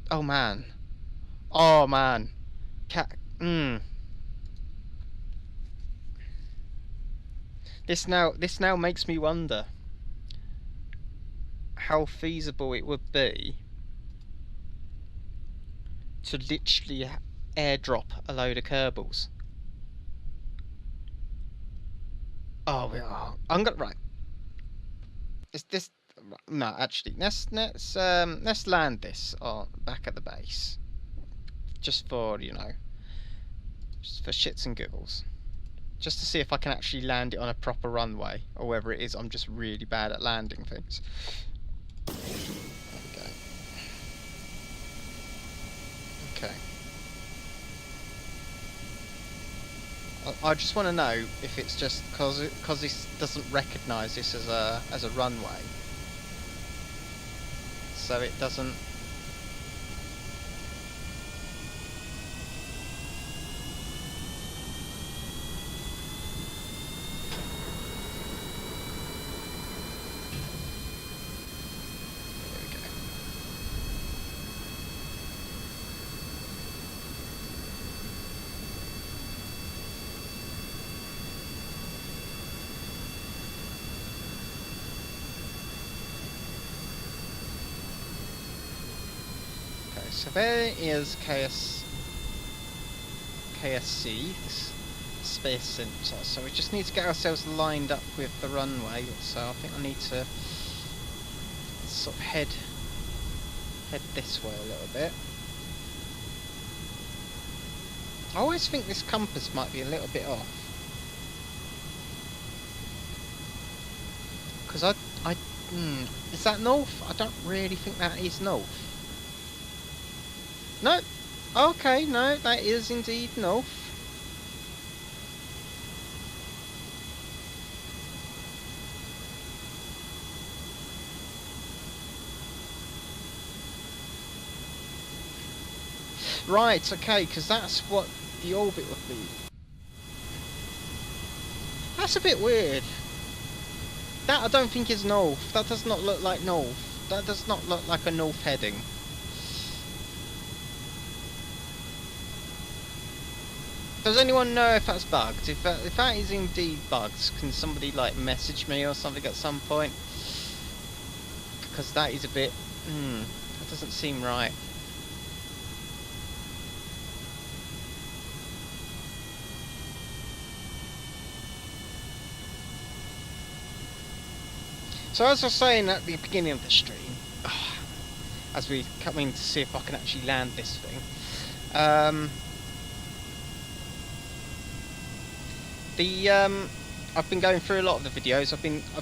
Oh, man. Oh, man. This now makes me wonder how feasible it would be to literally airdrop a load of Kerbals. Oh, we are. I'm gonna right. Is this? No, actually, let's land this on back at the base, just for just for shits and giggles, just to see if I can actually land it on a proper runway, or whether it is I'm just really bad at landing things. Okay. Okay. I just want to know if it's just because this doesn't recognise this as a runway, so it doesn't. There we go. So there is KSC, this Space Center. So we just need to get ourselves lined up with the runway. So I think I need to sort of head this way a little bit. I always think this compass might be a little bit off, because is that north? I don't really think that is north. No. Okay, no, that is indeed north. Right, okay, because that's what the orbit would be. That's a bit weird. That I don't think is north. That does not look like north. That does not look like a north heading. Does anyone know if that's bugged? If that is indeed bugged, can somebody like message me or something at some point? Because that is a bit... that doesn't seem right. So as I was saying at the beginning of the stream, as we come in to see if I can actually land this thing, I've been going through a lot of the videos. I think the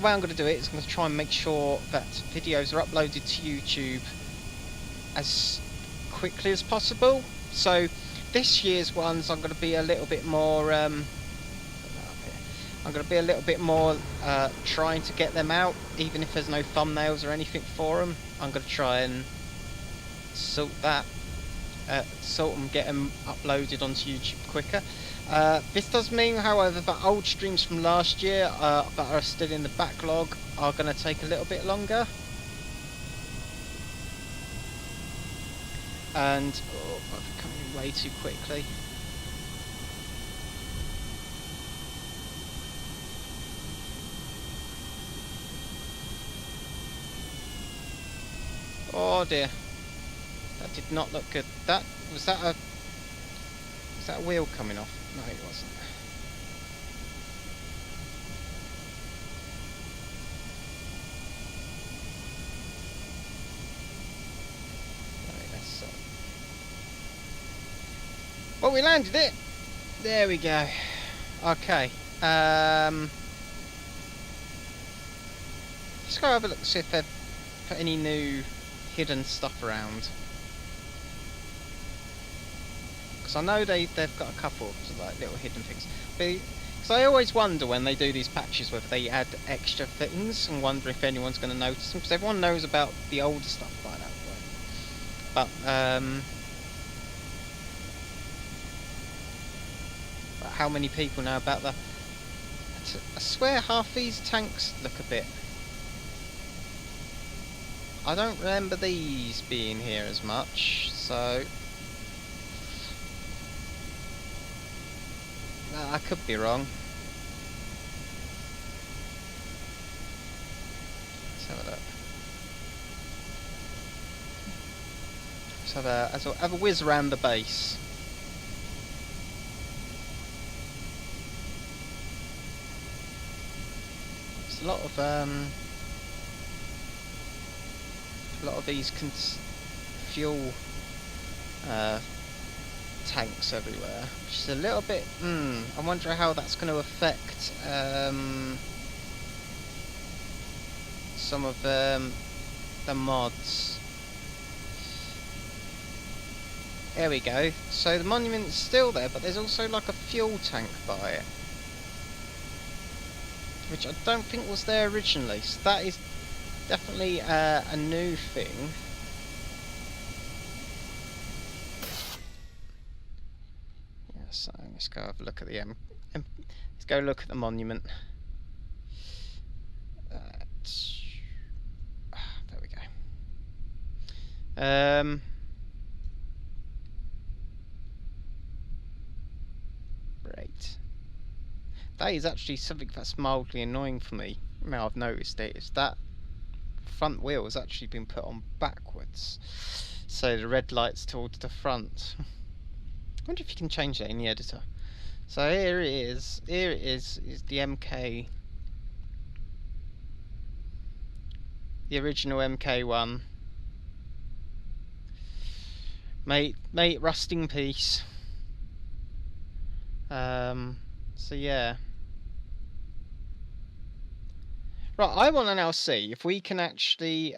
way I'm going to do it is I'm going to try and make sure that videos are uploaded to YouTube as quickly as possible. So this year's ones I'm going to be a little bit more trying to get them out, even if there's no thumbnails or anything for them. I'm going to try and sort them, get them uploaded onto YouTube quicker. This does mean, however, that old streams from last year that are still in the backlog are going to take a little bit longer. And I've come in way too quickly. Oh dear, that did not look good. Was that a wheel coming off? No, it wasn't. Well, we landed it. There we go. Okay. Let's go have a look, see if they've put any new hidden stuff around. Because I know they've got a couple of like little hidden things. Because I always wonder when they do these patches whether they add extra things, and wonder if anyone's going to notice them. Because everyone knows about the older stuff by that point. But how many people know about the... I swear half these tanks look a bit... I don't remember these being here as much, so... I could be wrong. Let's have a look. Let's have a whiz around the base. There's a lot of these fuel tanks everywhere, which is a little bit. I wonder how that's going to affect some of the mods. There we go. So the monument's still there, but there's also like a fuel tank by it, which I don't think was there originally. So that is definitely a new thing. Yeah, so let's go have a look at the let's go look at the monument. There we go. Right. That is actually something that's mildly annoying for me. Now I've noticed it, is that front wheel has actually been put on backwards, so the red light's towards the front. I wonder if you can change that in the editor. So here it is. Here it is the MK, the original MK1. Mate, rust in peace. So yeah. Right, I want to now see if we can actually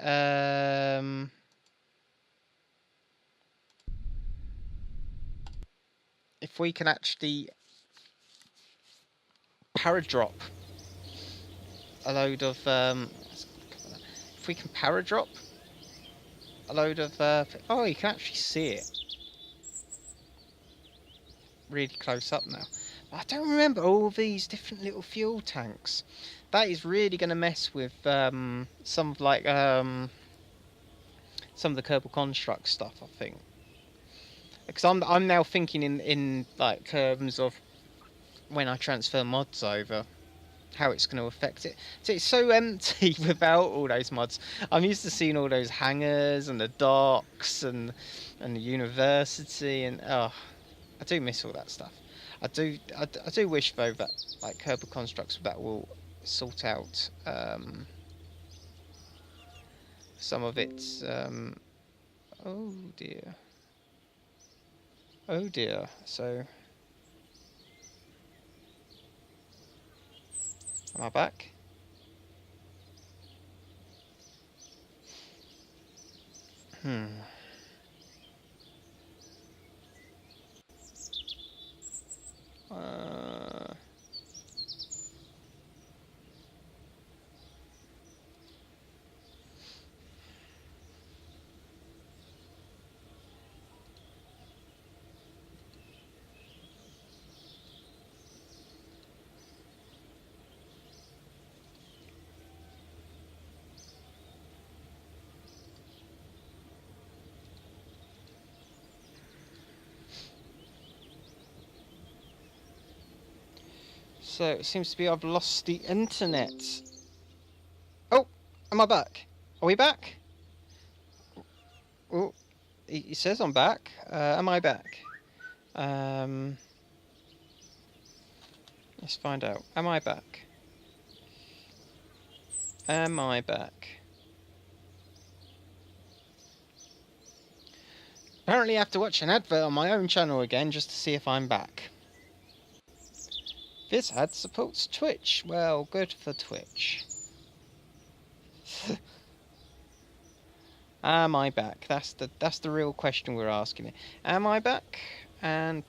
paradrop a load of if we can paradrop a load of oh, you can actually see it really close up now. I don't remember all these different little fuel tanks. That is really going to mess with some of the Kerbal Construct stuff, I think. Because I'm now thinking in like terms of when I transfer mods over, how it's going to affect it. So it's so empty without all those mods. I'm used to seeing all those hangars and the docks and the university, and oh, I do miss all that stuff. I do wish though that like Kerbal Constructs that will sort out some of its oh dear. Oh dear. So am I back? So it seems to be I've lost the internet. Oh, am I back? Are we back? Oh, it says I'm back. Am I back? Let's find out. Am I back? Am I back? Apparently I have to watch an advert on my own channel again just to see if I'm back. This ad supports Twitch. Well, good for Twitch. Am I back? That's the real question we're asking here. Am I back? And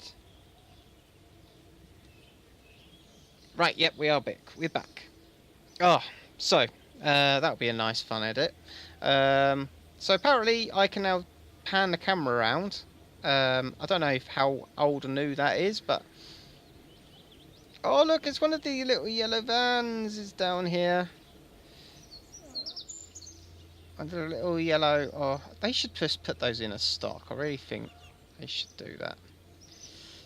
right, yep, we are back. We're back. Oh, so that'll be a nice fun edit. So apparently I can now pan the camera around. I don't know how old or new that is, but Oh look, it's one of the little yellow vans is down here. And the little yellow... Oh, they should just put those in a stock. I really think they should do that.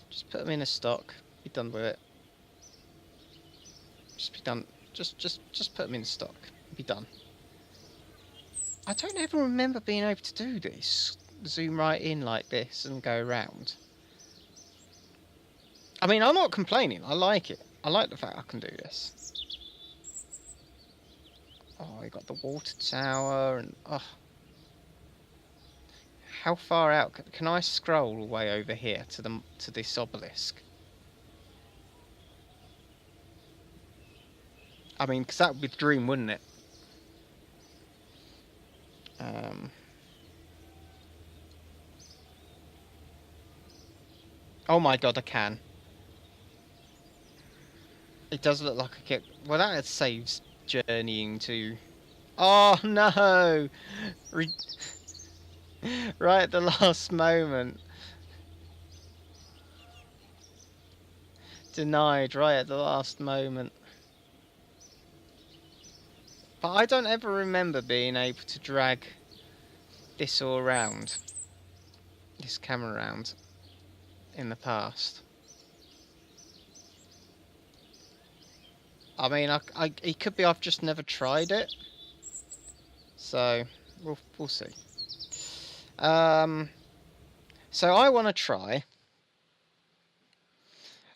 Just put them in a stock. Be done with it. Just be done. Just put them in stock. Be done. I don't ever remember being able to do this. Zoom right in like this and go around. I mean, I'm not complaining. I like it. I like the fact I can do this. Oh, we got the water tower and... Oh. How far out? Can I scroll all the way over here to this obelisk? I mean, because that would be the dream, wouldn't it? Oh my god, I can. It does look like I get... Well, that saves journeying to... Oh no! Right at the last moment. Denied right at the last moment. But I don't ever remember being able to drag this all around. This camera around. In the past. I mean, it could be I've just never tried it. So, we'll see. So I want to try.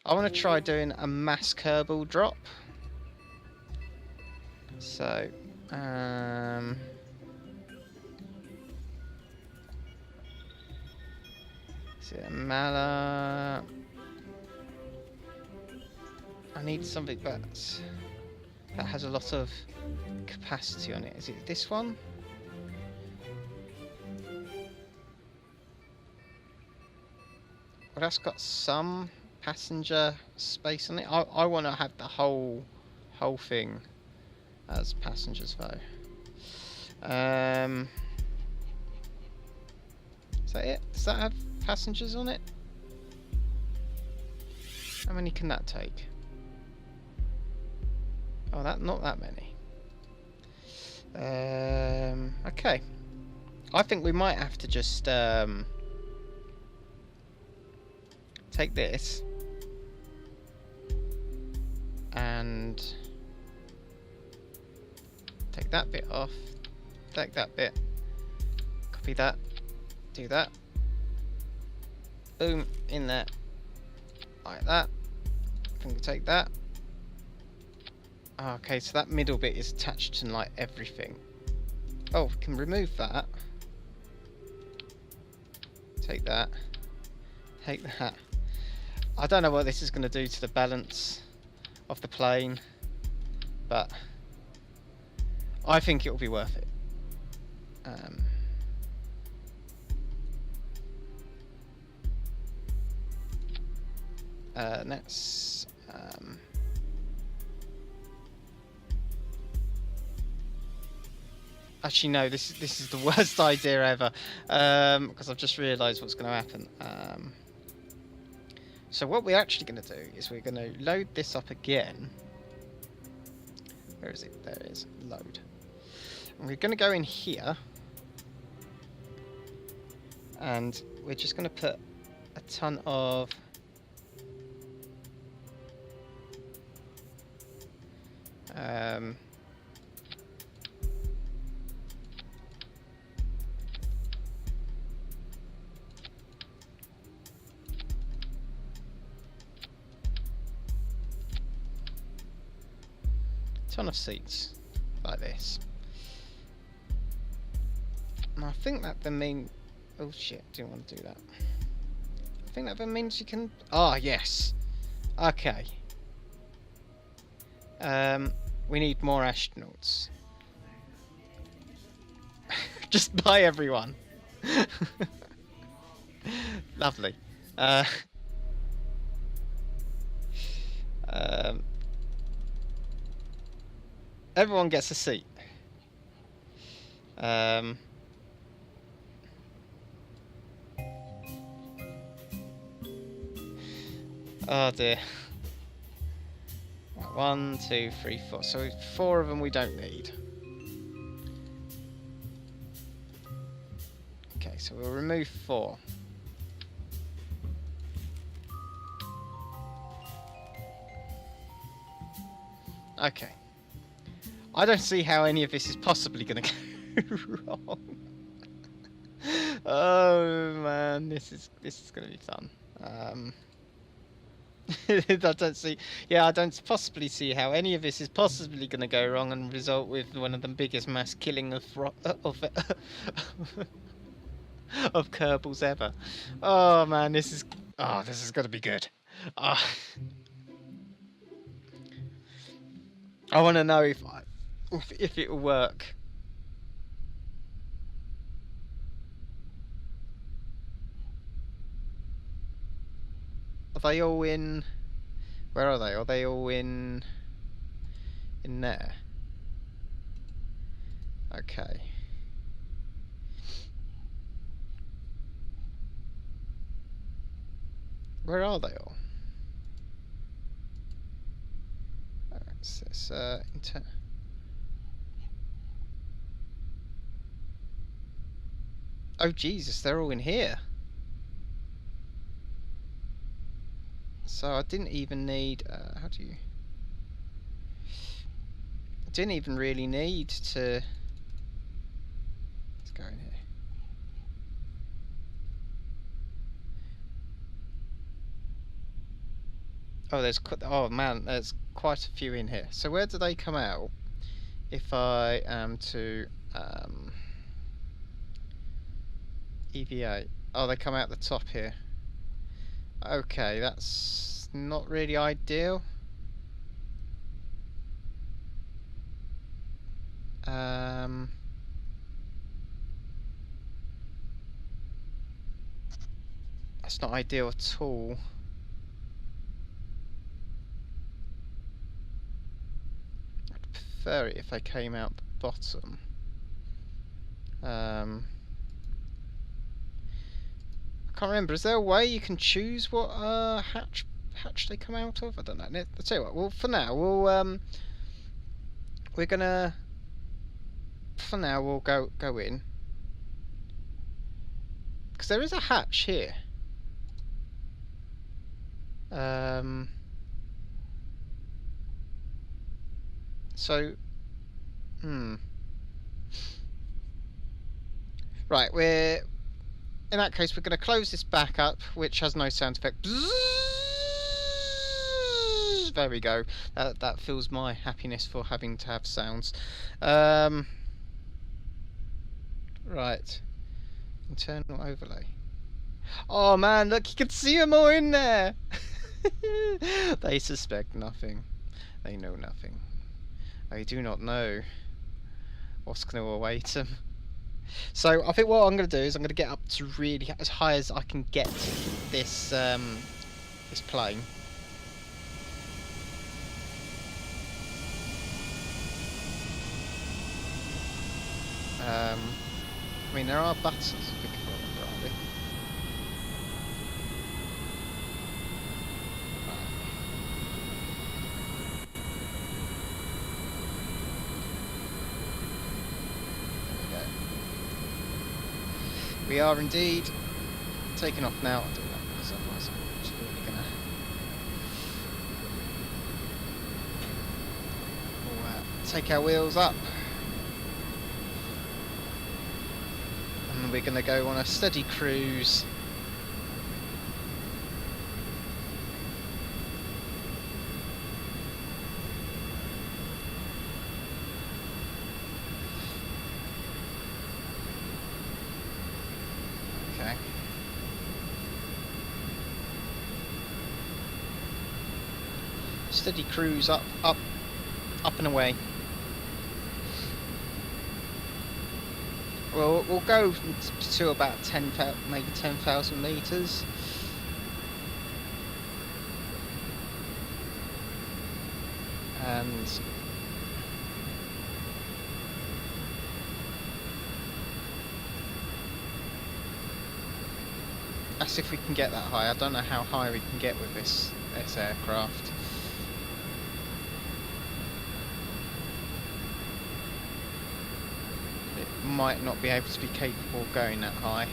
I want to try doing a mass Kerbal drop. So, is it a Mala? I need something that has a lot of capacity on it. Is it this one? Well, that's got some passenger space on it. I want to have the whole thing as passengers though. Is that it? Does that have passengers on it? How many can that take? Oh, not that many. Okay. I think we might have to just take this and take that bit off, take that bit, copy that, do that, boom, in there, like that. I think we take that. Okay, so that middle bit is attached to like everything. Oh, we can remove that. Take that. Take that. I don't know what this is going to do to the balance of the plane, but I think it will be worth it. Next, actually no, this is the worst idea ever, because I've just realised what's going to happen. So what we're actually going to do is we're going to load this up again. Where is it? There it is. Load. And we're going to go in here. And we're just going to put a ton of... ton of seats like this. And I think that then means... Oh shit, didn't want to do that. I think that then means you can... Ah, yes. Okay. We need more astronauts. Just buy everyone. Lovely. Everyone gets a seat. Oh dear. 1, 2, 3, 4. So 4 of them we don't need. Okay, so we'll remove 4. Okay. I don't see how any of this is possibly going to go wrong. Oh man, this is going to be fun. I don't possibly see how any of this is possibly going to go wrong and result with one of the biggest mass killing of of Kerbals ever. Oh man, this is going to be good. Oh. I want to know if it will work. Are they all in? Where are they? Are they all in there? Okay. Where are they all? Alright, so it's oh Jesus, they're all in here. So I didn't even need. How do you? I didn't even really need to. Let's go in here. Oh man, there's quite a few in here. So where do they come out? If I am to EVA, oh, they come out the top here. Okay, that's not really ideal. That's not ideal at all. I'd prefer it if they came out the bottom. I can't remember. Is there a way you can choose what hatch they come out of? I don't know. I'll tell you what. Well, for now, we're gonna. For now, we'll go in because there is a hatch here. So, right, in that case, we're going to close this back up, which has no sound effect. There we go. That fills my happiness for having to have sounds. Right. Internal overlay. Oh man, look, you can see them all in there! They suspect nothing. They know nothing. They do not know what's going to await them. So I think what I'm going to do is I'm going to get up to really as high as I can get this this plane. I mean, there are buttons you can remember, aren't there? We are indeed taking off now. I'll do that because otherwise I'm just really gonna. We'll take our wheels up, and we're gonna go on a steady cruise. Okay. Steady cruise up and away. Well, we'll go to about maybe 10,000 meters. And that's if we can get that high. I don't know how high we can get with this aircraft. might not be able to be capable of going that high.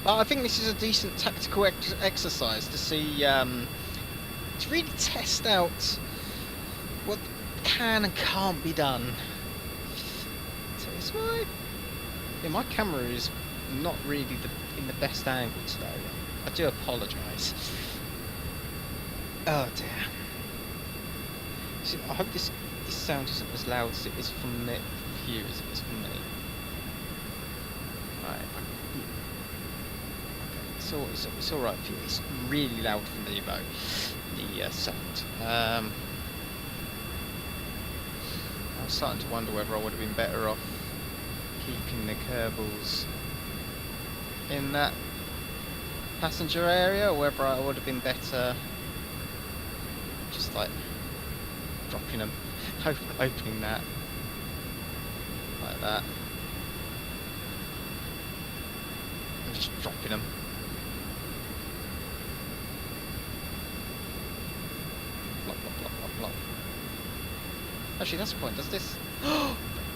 But I think this is a decent tactical exercise to see, to really test out what can and can't be done. So it's my camera is not really in the best angle today. I do apologise. Oh dear. So I hope this sound isn't as loud as it is from you as it is from me. Right. Okay, it's all right for you. It's really loud for me though. The sound. I was starting to wonder whether I would have been better off keeping the Kerbals in that passenger area, or whether I would have been better just like dropping them, opening that like that, and just dropping them. Plop, plop, plop, plop, plop. Actually, that's the point. Does this?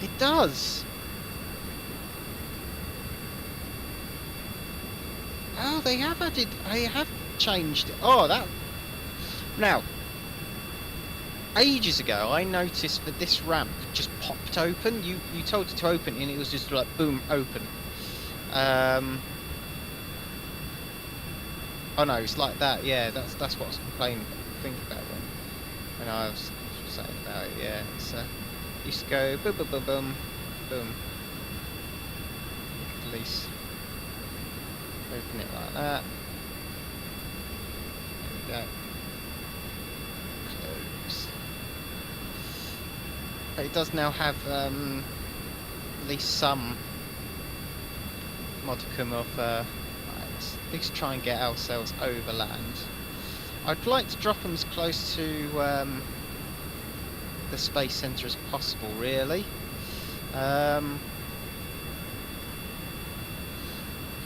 It does. Oh, they have added. They have changed it. Oh, that. Now, ages ago, I noticed that this ramp just popped open. You told it to open, and it was just like boom, open. Oh no, it's like that. Yeah, that's what I was thinking about when I was saying about it. Yeah, it's used to go boom, boom, boom, boom, boom. You could at least open it like that. There we go. Close. But it does now have at least some modicum of let's at least try and get ourselves overland. I'd like to drop them as close to the space centre as possible, really.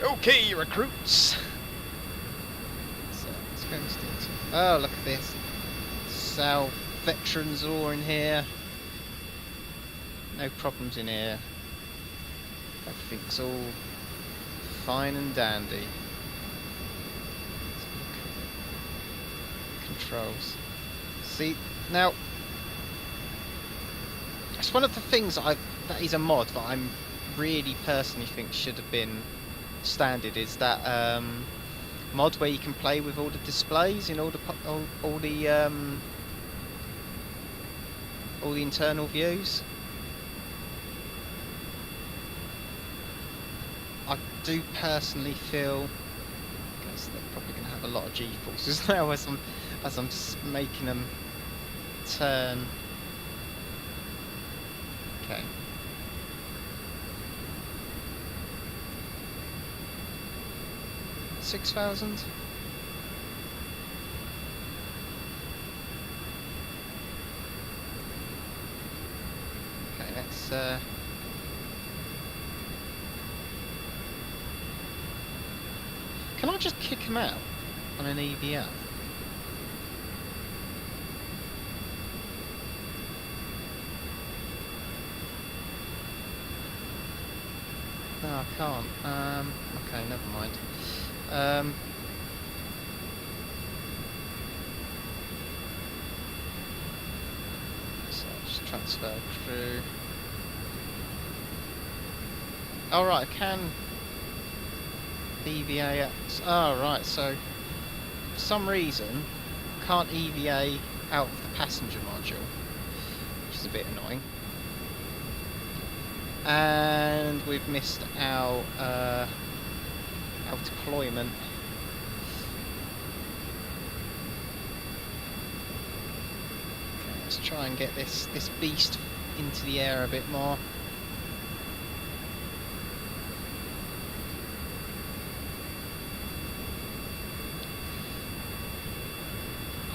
Okay, recruits. So let's go and start. Oh, look at this. Sal veterans all in here. No problems in here. Everything's all fine and dandy. Let's look at the controls. See, now it's one of the things that is a mod that I'm really personally think should have been standard, is that mod where you can play with all the displays in all the internal views. I do personally feel, I guess they're probably going to have a lot of G-forces now as I'm making them turn. Okay. $6,000. Okay, let's can I just kick him out on an EVL? No, I can't. Okay, never mind. So I'll just transfer crew. Oh right, I can EVA out. Oh right, so for some reason I can't EVA out of the passenger module, which is a bit annoying. And we've missed our deployment. Okay, let's try and get this beast into the air a bit more.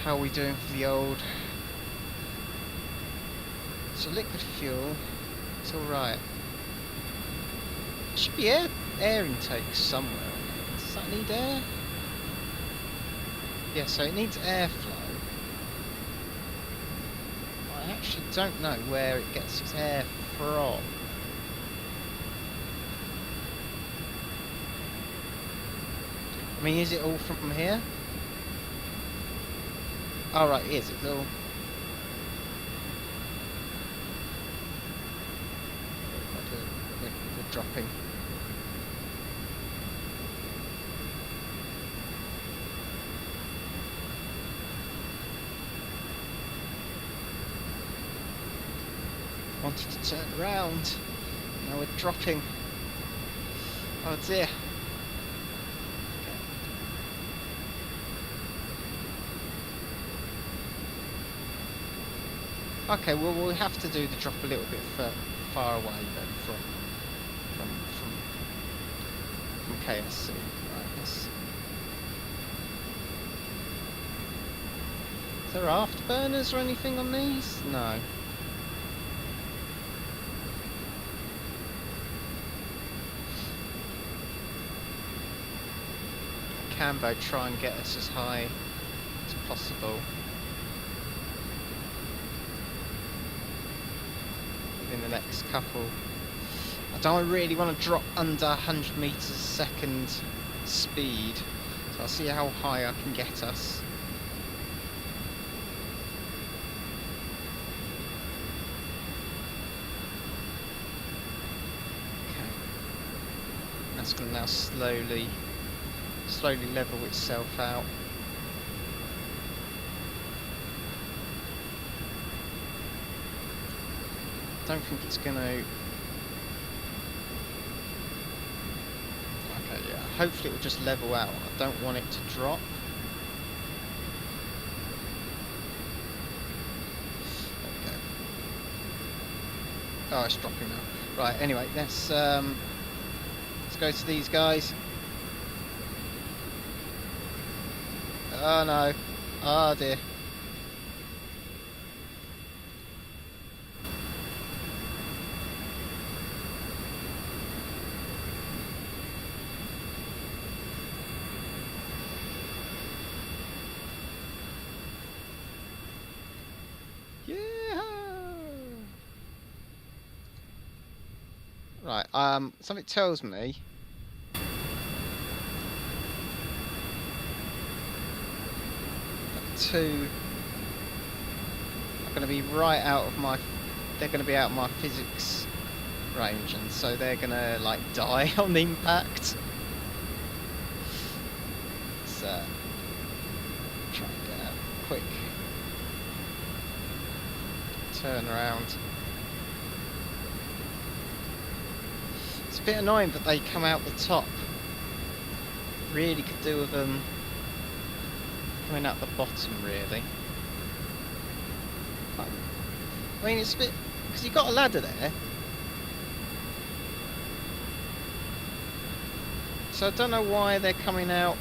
How are we doing for the old? So liquid fuel, it's all right. Should be air intake somewhere on this. Does that need air? Yeah, so it needs airflow. I actually don't know where it gets its air from. I mean, is it all from here? Oh, right, it is. It's all... We're dropping. Wanted to turn around. Now we're dropping. Oh dear. Okay, well we'll have to do the drop a little bit far away then from KSC. Right, let's... Is there afterburners or anything on these? No. Cambo try and get us as high as possible within the next couple. I don't really want to drop under 100 meters a second speed, so I'll see how high I can get us. Okay, that's going to now slowly level itself out. Don't think it's going to... Okay, yeah, hopefully it will just level out. I don't want it to drop. There we go. Oh, it's dropping now. Right, anyway, let's go to these guys. Oh no. Oh dear. Yeah. Right, something tells me two are going to be right out of my... They're going to be out of my physics range, and so they're going to like die on the impact. So try and get a quick turn around. It's a bit annoying that they come out the top. Really could do with them coming out the bottom, really. I mean, it's a bit... because you've got a ladder there. So I don't know why they're coming out.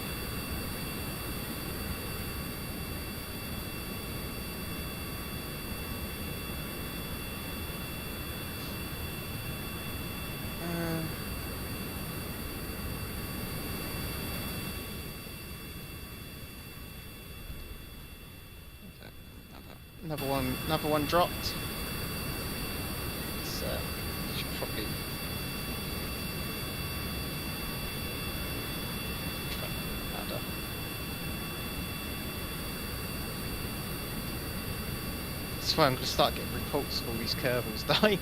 Another one dropped. So should probably try ladder. That's why I'm going to start getting reports of all these Kerbals dying.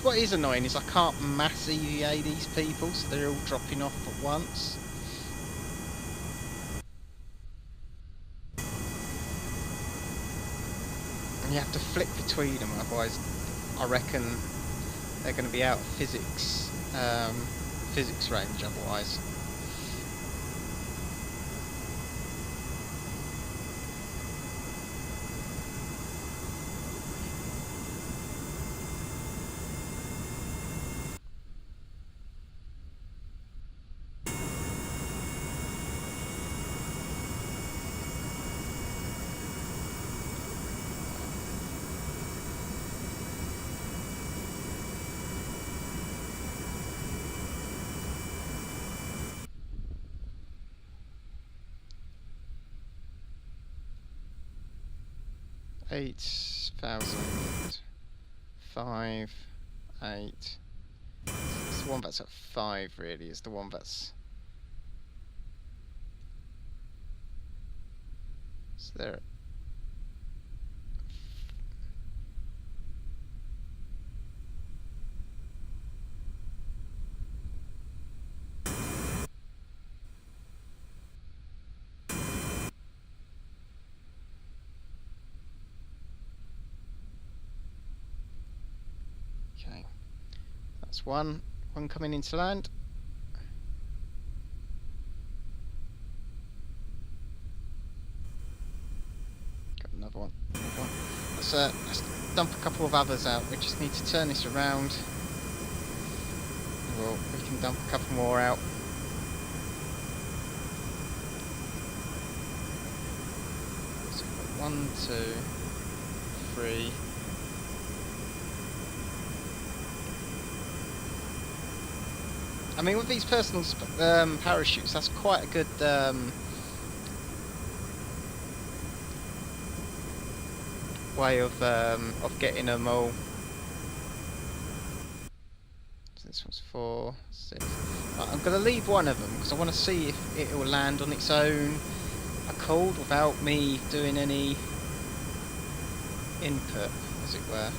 What is annoying is I can't mass EVA these people, so they're all dropping off at once. And you have to flick between them, otherwise I reckon they're going to be out of physics range otherwise. $8,000, 5, 8. It's the one that's at 5 really is the one that's... So there. Okay, that's one coming into land. Got another one. Let's dump a couple of others out. We just need to turn this around. Well, we can dump a couple more out. So we've got 1, 2, 3. I mean, with these personal parachutes, that's quite a good way of getting them all. So this one's 4, 6. Right, I'm going to leave one of them because I want to see if it will land on its own accord without me doing any input, as it were.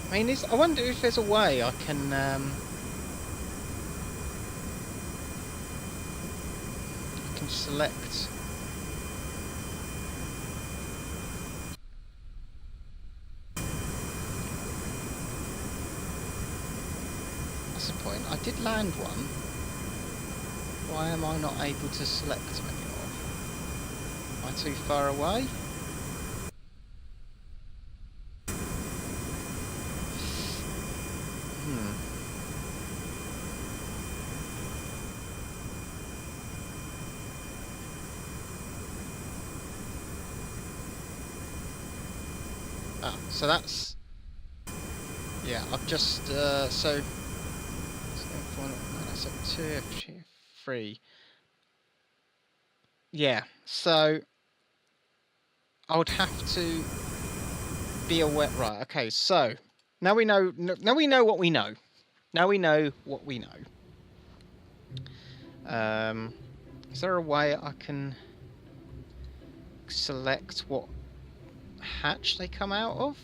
I mean, I wonder if there's a way I can select. That's the point. I did land one. Why am I not able to select them anymore? Am I too far away? Ah, so that's... Yeah, I've just... so... That's a 2, 3. Yeah, so... I would have to be aware... Right, okay, so... Now we know what we know. Now we know what we know. Is there a way I can select what hatch they come out of?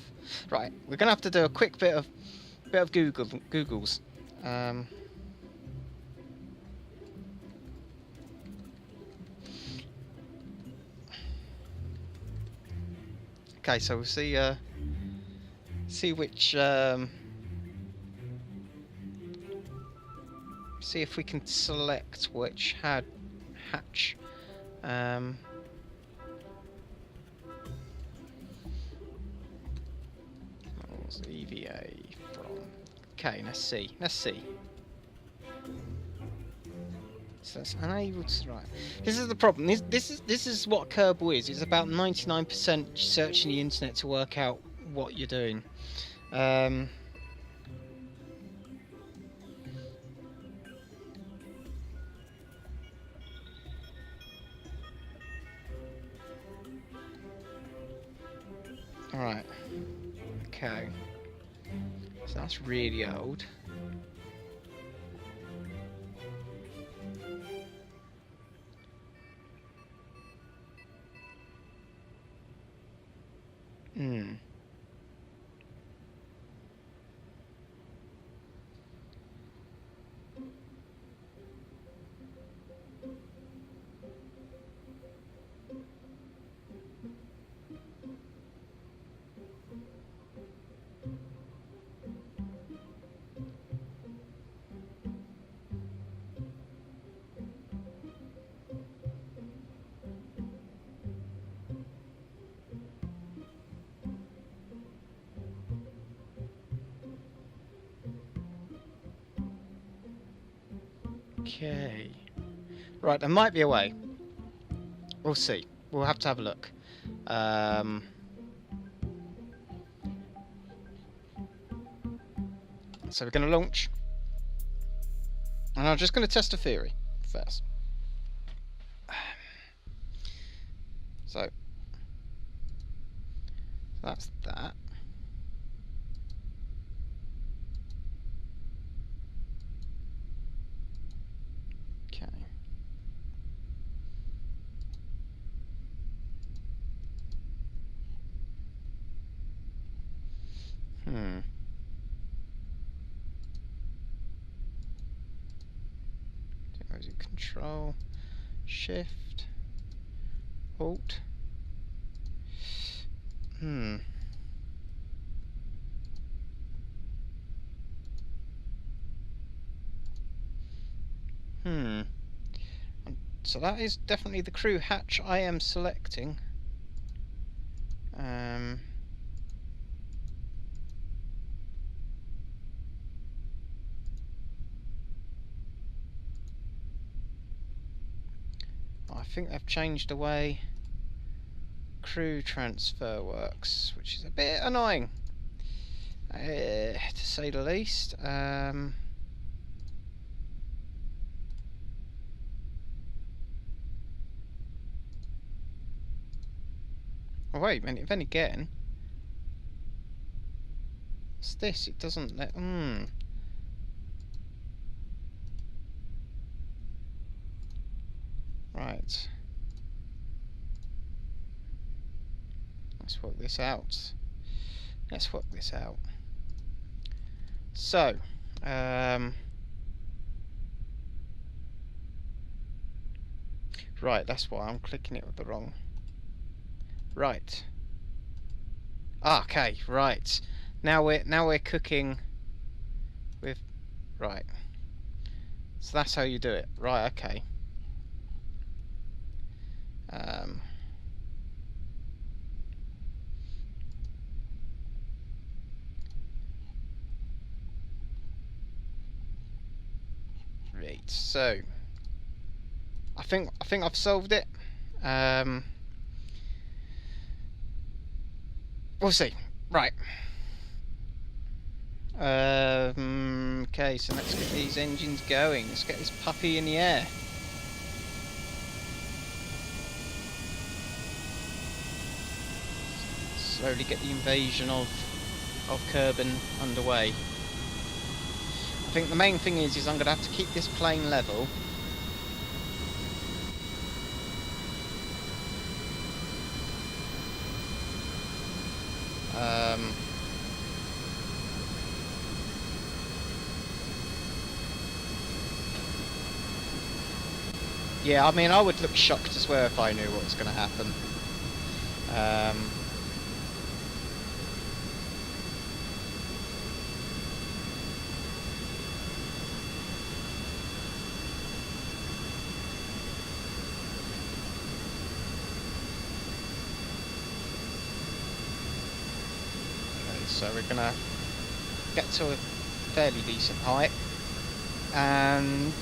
Right, we're gonna have to do a quick bit of Googles. Okay, so we'll see which see if we can select which hatch. What's EVA from? Okay, let's see. So it's unable to... Right. This is the problem. This is what Kerbal is. It's about 99% searching the internet to work out what you're doing. Alright. Okay. So that's really old. Okay. Right, there might be a way. We'll see. We'll have to have a look. So we're going to launch. And I'm just going to test a theory first. So that's that. Okay. Control, Shift, Alt. So that is definitely the crew hatch I am selecting. I think they've changed the way crew transfer works, which is a bit annoying, to say the least. Oh wait a minute, then again, what's this? It doesn't let... Right. Let's work this out. So, right, that's why I'm clicking it with the wrong... Right. Okay, right. Now we're cooking with... Right. So that's how you do it. Right, okay. Right, so I think I've solved it. We'll see. Right. Okay, so let's get these engines going. Let's get this puppy in the air. Slowly get the invasion of Kerbal underway. I think the main thing is I'm going to have to keep this plane level. Yeah, I mean, I would look shocked as well if I knew what was going to happen. So we're gonna get to a fairly decent height, and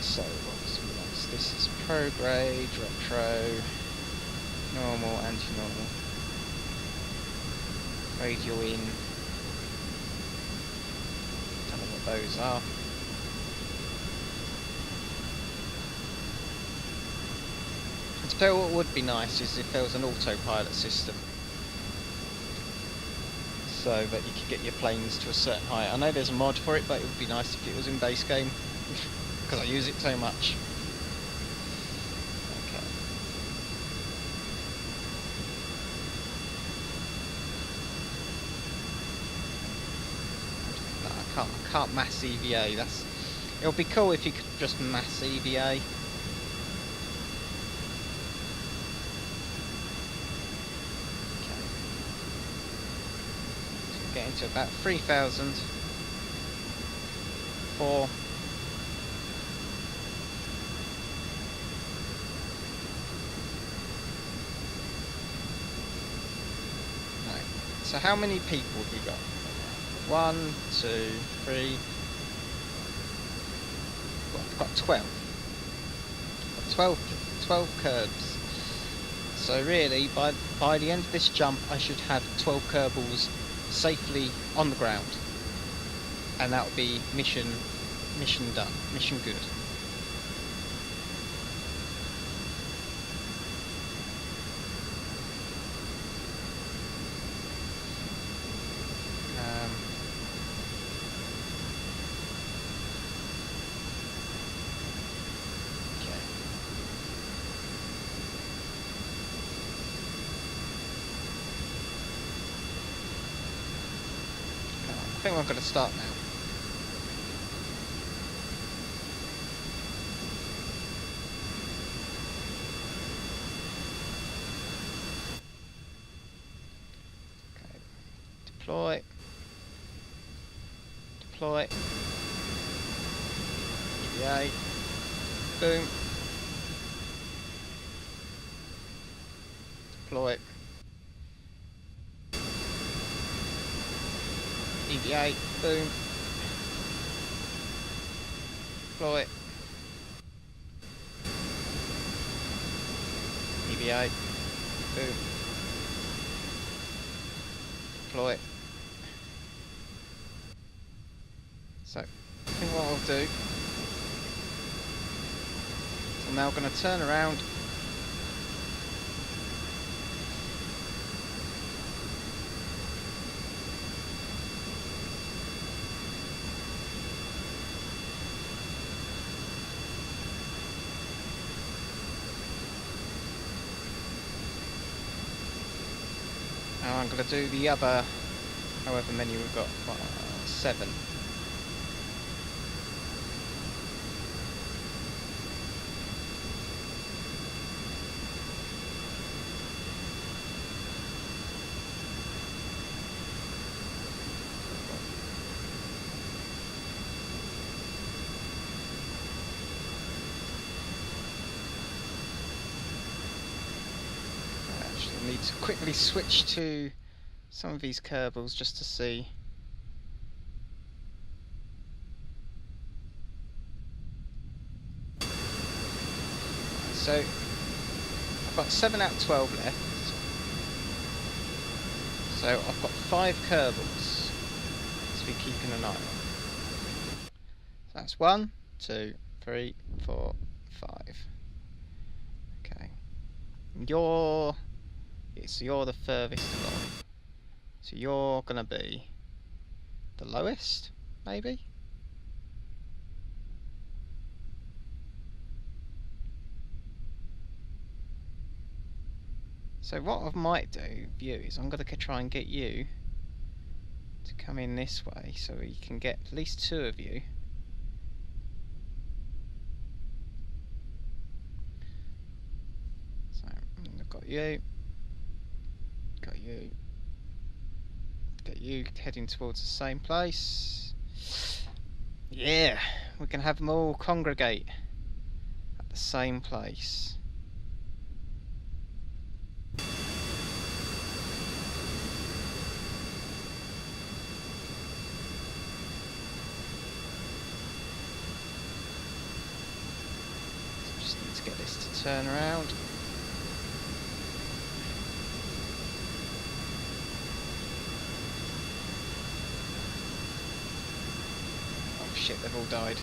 so what's next? This is prograde, retro, normal, anti-normal, radio in. Don't know what those are. To tell you what would be nice is if there was an autopilot system, so that you could get your planes to a certain height. I know there's a mod for it, but it would be nice if it was in base game, because I use it so much. Okay. No, I can't mass EVA. It would be cool if you could just mass EVA. Getting to about 3,000. 4. Right. So how many people have we got? 1, 2, 3, got 12. Got 12 Kerbs. So really, by the end of this jump, I should have 12 Kerbals safely on the ground, and that would be mission done, mission good. I think I'm going to start now. Okay. Deploy. Deploy. EVA. Boom. Deploy. EVA. Boom. Deploy. EVA. Boom. Deploy. So, I think what I'll do, so I'm now going to turn around. Now I'm going to do the other, however many we've got, 7. I need to quickly switch to some of these Kerbals just to see. So I've got 7 out of 12 left. So I've got 5 Kerbals to be keeping an eye on. So that's 1, 2, 3, 4, 5. Okay. So you're the furthest along. So you're gonna be the lowest, maybe? So what I might do, view, is I'm gonna try and get you to come in this way so we can get at least 2 of you. So I've got you. Get you heading towards the same place. Yeah, we can have them all congregate at the same place. So just need to get this to turn around. Shit, they've all died.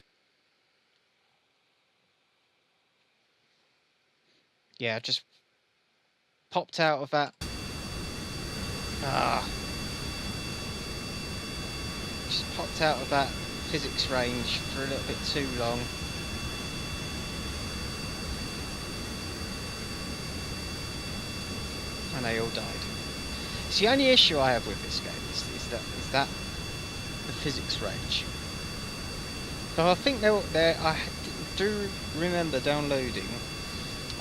Yeah, I just popped out of that. Just popped out of that physics range for a little bit too long. And they all died. It's the only issue I have with this game is that the physics range. So I think I do remember downloading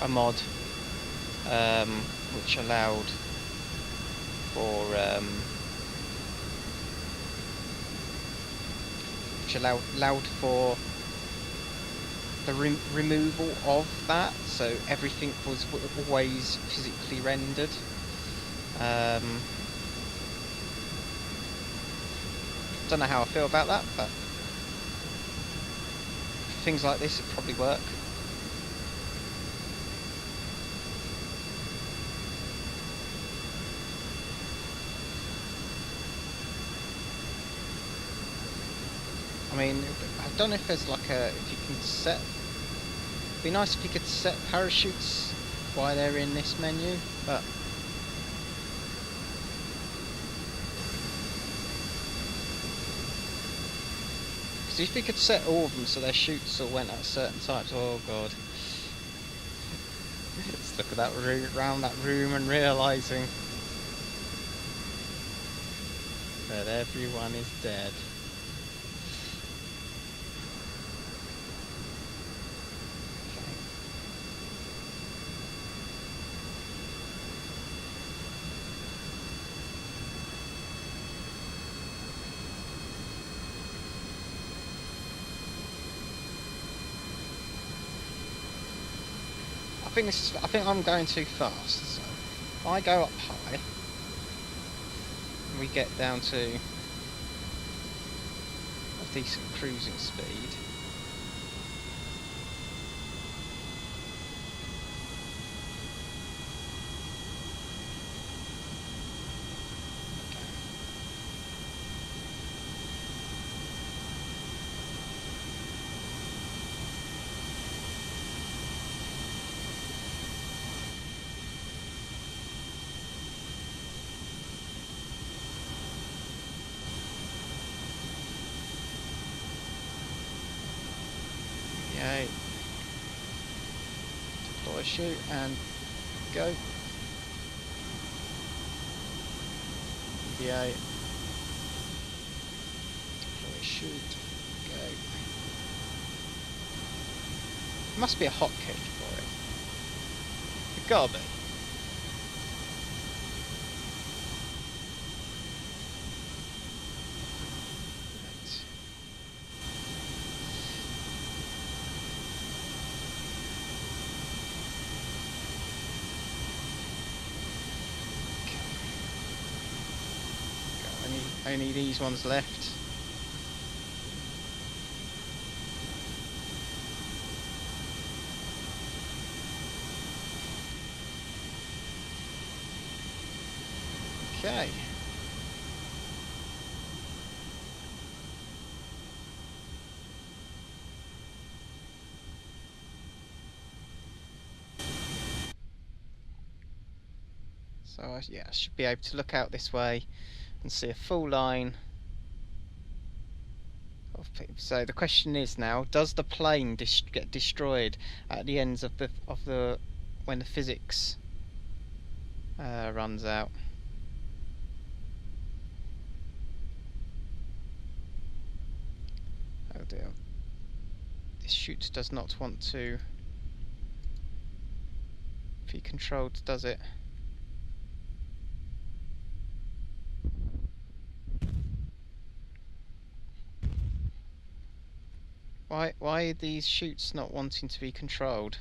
a mod which allowed for the removal of that, so everything was always physically rendered. Don't know how I feel about that, but I things like this, it'd probably work. I mean, I don't know if there's like if you can set. It'd be nice if you could set parachutes while they're in this menu, but. Because if you could set all of them so their chutes all went at certain times, oh god. Let's look at that round that room and realising that everyone is dead. I think I'm going too fast. So if I go up high, and we get down to a decent cruising speed. Yay. Deploy, shoot, and go. Yay. Deploy, shoot, go. Must be a hotkey for it. It gotta be. Only these ones left. Okay. So yeah, I should be able to look out this way and see a full line of people. So the question is now: does the plane get destroyed at the ends of the when the physics runs out? Oh dear! This chute does not want to be controlled, does it? Why are these chutes not wanting to be controlled?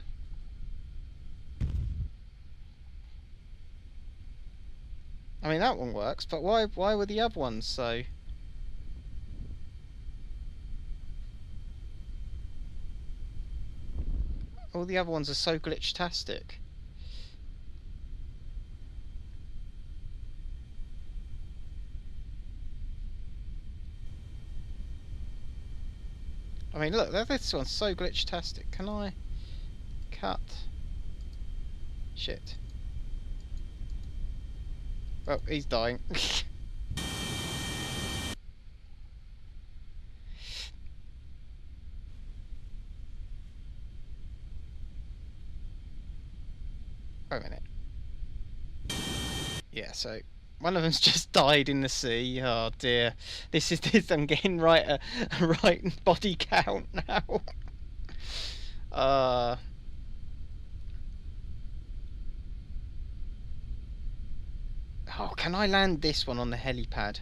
I mean that one works, but why were the other ones so? All the other ones are so glitch-tastic. I mean look, this one's so glitch-tastic. Can I cut? Shit. Well, he's dying. Wait a minute. Yeah, so one of them's just died in the sea. Oh dear. This. I'm getting right right body count now. Oh, can I land this one on the helipad?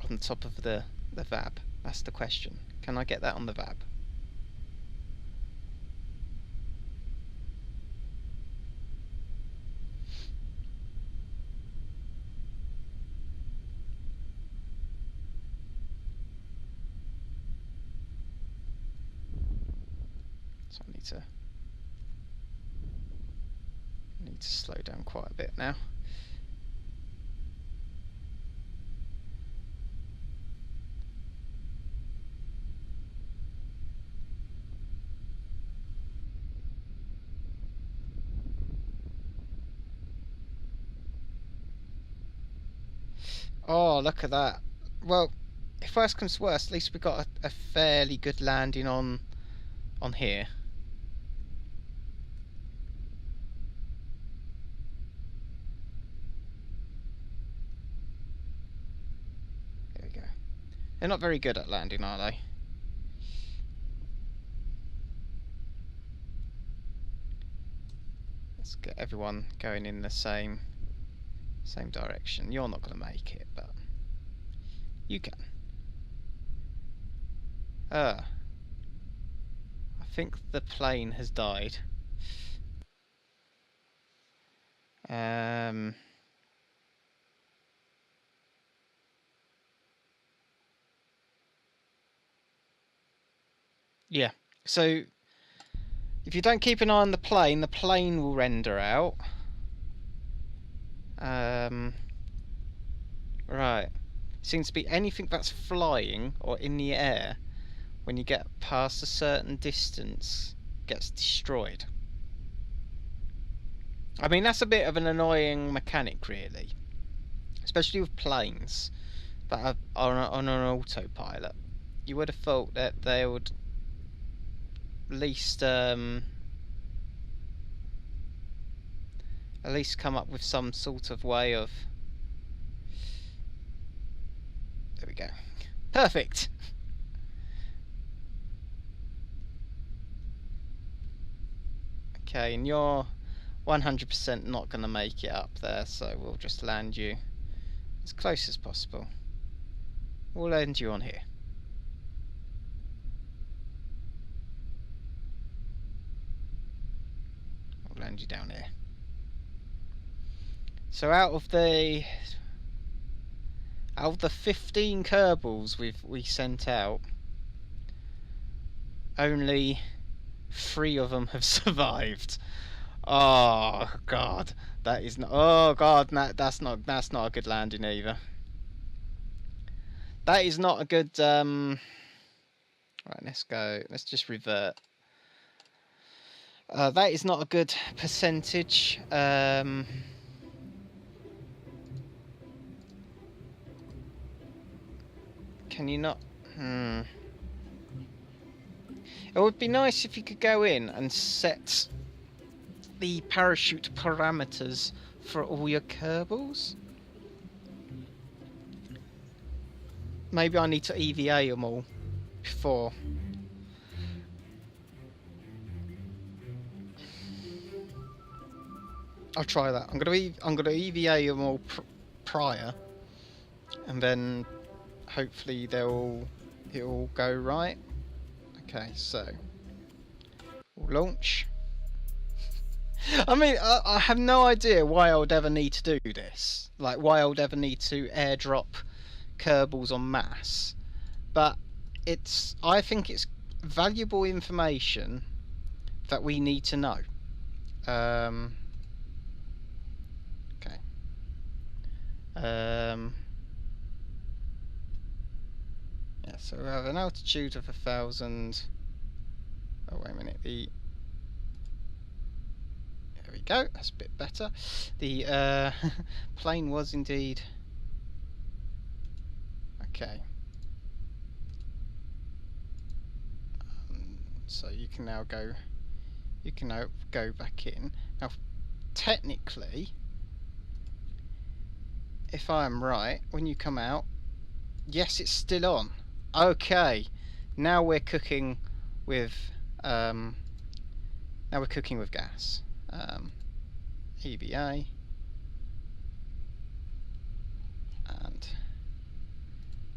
On top of the VAB? That's the question. Can I get that on the VAB? So I need to slow down quite a bit now. Oh, look at that. Well, if worst comes to worst, at least we got a fairly good landing on here. There we go. They're not very good at landing, are they? Let's get everyone going in the same direction. You're not going to make it, but you can. I think the plane has died. Yeah. So if you don't keep an eye on the plane will render out. Right. Seems to be anything that's flying or in the air, when you get past a certain distance, gets destroyed. I mean, that's a bit of an annoying mechanic, really. Especially with planes that are on an autopilot. You would have thought that they would at least come up with some sort of way of... There we go. Perfect! Okay, and you're 100% not going to make it up there, so we'll just land you as close as possible. We'll land you on here. We'll land you down here. So out of the 15 Kerbals we sent out, only 3 of them have survived. Oh god, that is not. Oh god, that's not a good landing either. That is not a good. Right, let's go. Let's just revert. That is not a good percentage. Can you not? It would be nice if you could go in and set the parachute parameters for all your Kerbals. Maybe I need to EVA them all before. I'll try that. I'm gonna EVA them all prior, and then hopefully it'll go right. Okay, so we'll launch. I mean, I have no idea why I would ever need to do this. Like, why I would ever need to airdrop Kerbals en masse. But I think it's valuable information that we need to know. Okay. Yeah, so we have an altitude of 1,000. Oh, wait a minute. There we go. That's a bit better. The plane was indeed. Okay. So you can now go. You can now go back in. Now, technically, if I am right, when you come out, yes, it's still on. Okay, now we're cooking with gas. EVA, and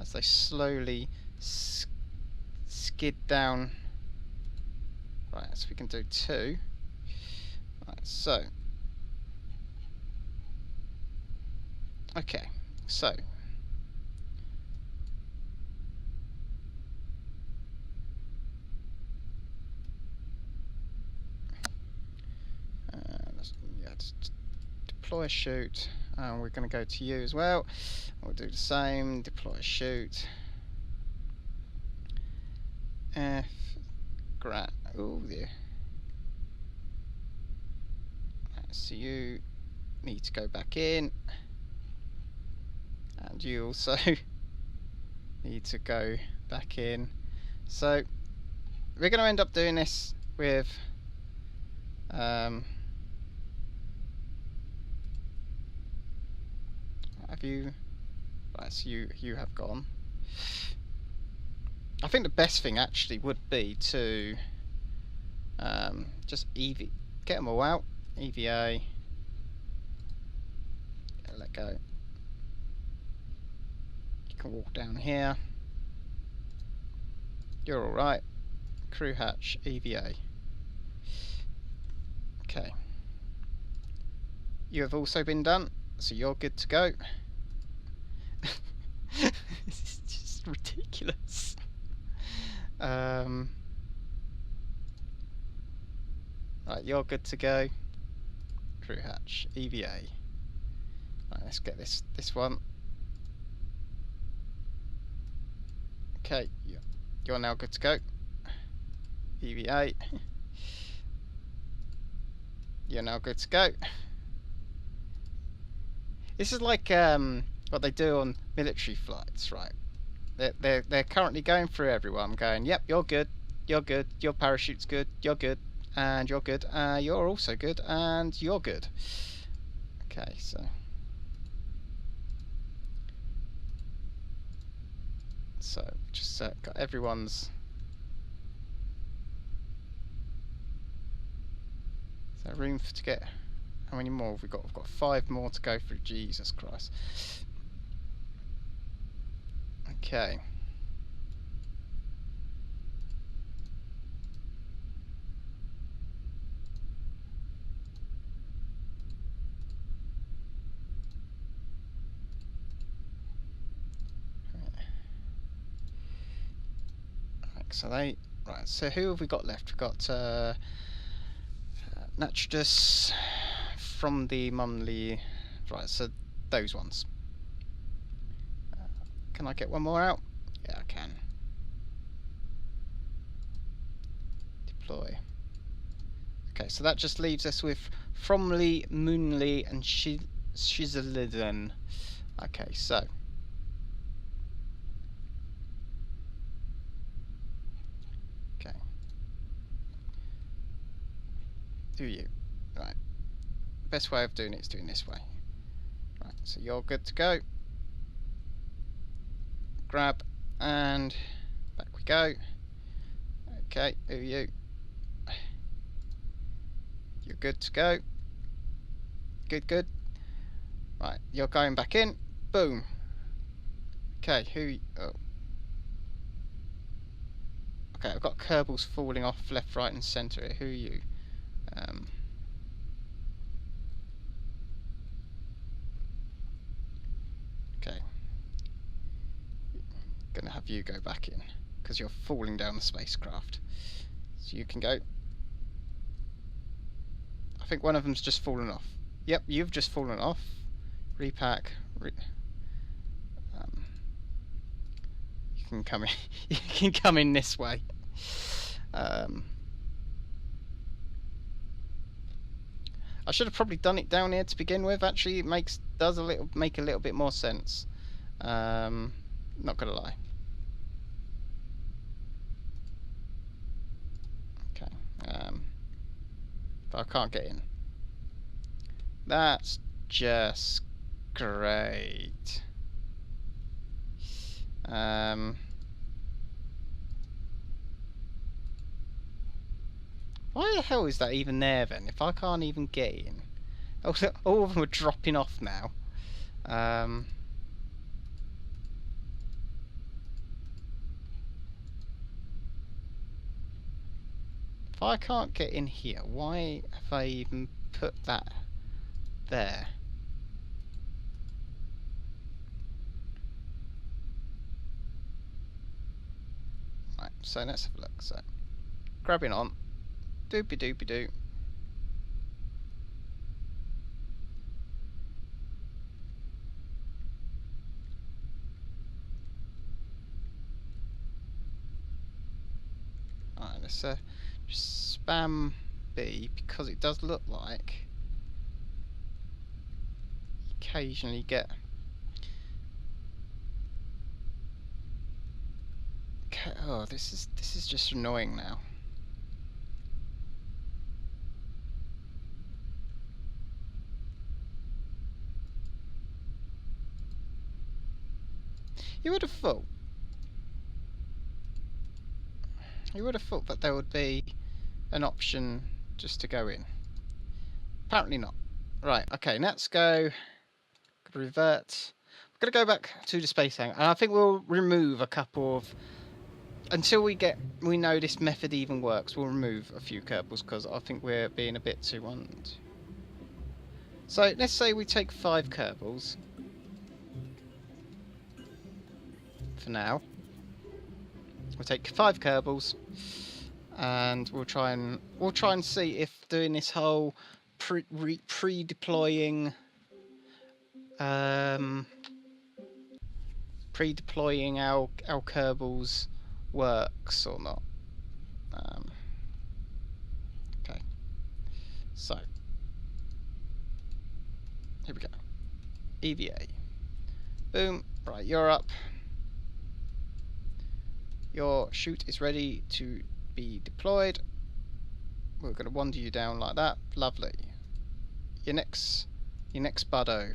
as they slowly skid down. Right, so we can do 2. Right, so okay, so deploy a chute, and we're going to go to you as well. We'll do the same, deploy a chute. F, grab, oh there. So you need to go back in, and you also need to go back in. So we're going to end up doing this with have you, right, so you have gone. I think the best thing actually would be to just get them all out, EVA, let go. You can walk down here. You're alright. Crew hatch, EVA. Okay. You have also been done, so you're good to go. This is just ridiculous. Right, you're good to go. Crew hatch, EVA. Right, let's get this one. Okay, you're now good to go. EVA. You're now good to go. This is like what they do on military flights, right? They're currently going through everyone, going, yep, you're good, your parachute's good, you're good, and you're good, you're also good, and you're good. Okay, so just got everyone's. So room to get. How many more have we got? We've got 5 more to go through. Jesus Christ. Okay. So who have we got left? We've got Naturdus from the Mumley. Right, so those ones. Can I get one more out? Yeah, I can. Deploy. Okay, so that just leaves us with Fromley, Moonley, and Shizeliden. Okay, so. Okay. Do you? Right. Best way of doing it is doing this way. Right, so you're good to go. Grab, and back we go. Okay, who are you? You're good to go. Good. Right, you're going back in. Boom. Okay, oh. Okay, I've got Kerbals falling off left, right, and centre here. Who are you? Okay. Gonna have you go back in because you're falling down the spacecraft. So you can go. I think one of them's just fallen off. Yep, you've just fallen off. Repack. You can come in. You can come in this way. I should have probably done it down here to begin with. Actually, it make a little bit more sense. Not gonna lie. Okay. But I can't get in. That's just great. Why the hell is that even there then? If I can't even get in, all of them are dropping off now. If I can't get in here, why have I even put that there? Right, so let's have a look. So, grabbing on. Doopy doopy doo. let's just spam B, because it does look like you occasionally get oh, this is just annoying now. You would have thought that there would be an option just to go in. Apparently not. Right, okay, let's go. Revert. We're going to go back to the space hangar, and I think we'll remove a couple of... Until we know this method even works, we'll remove a few Kerbals, because I think we're being a bit too... So, let's say we take 5 Kerbals. For now. We'll take 5 Kerbals, and we'll try and see if doing this whole pre-deploying pre-deploying our Kerbals works or not. Okay, so here we go. EVA. Boom. Right, you're up. Your chute is ready to be deployed. We're going to wander you down like that. Lovely. Your next buddo.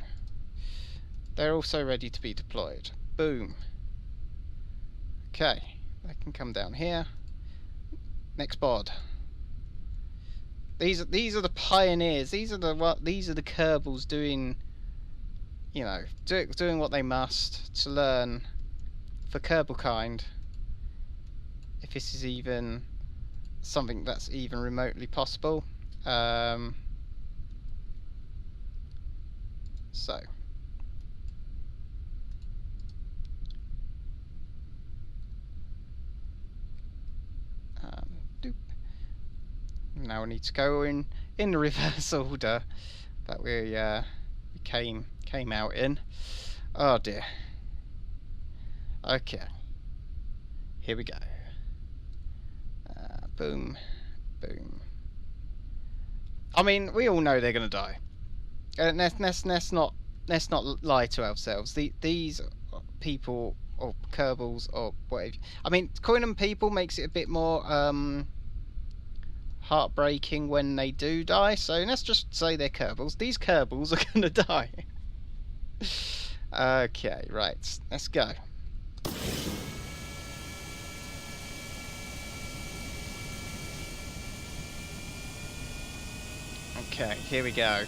They're also ready to be deployed. Boom. Okay, they can come down here. Next bod. These are the pioneers. These are the Kerbals doing, you know, doing what they must to learn for Kerbal kind. If this is even something that's even remotely possible. So. Doop. Now we need to go in the reverse order that we came out in. Oh dear. Okay. Here we go. Boom, boom. I mean, we all know they're gonna die. Let's not lie to ourselves. These people or Kerbals or whatever. I mean, calling them people makes it a bit more heartbreaking when they do die. So let's just say they're Kerbals. These Kerbals are gonna die. Okay, right. Let's go. Okay, here we go.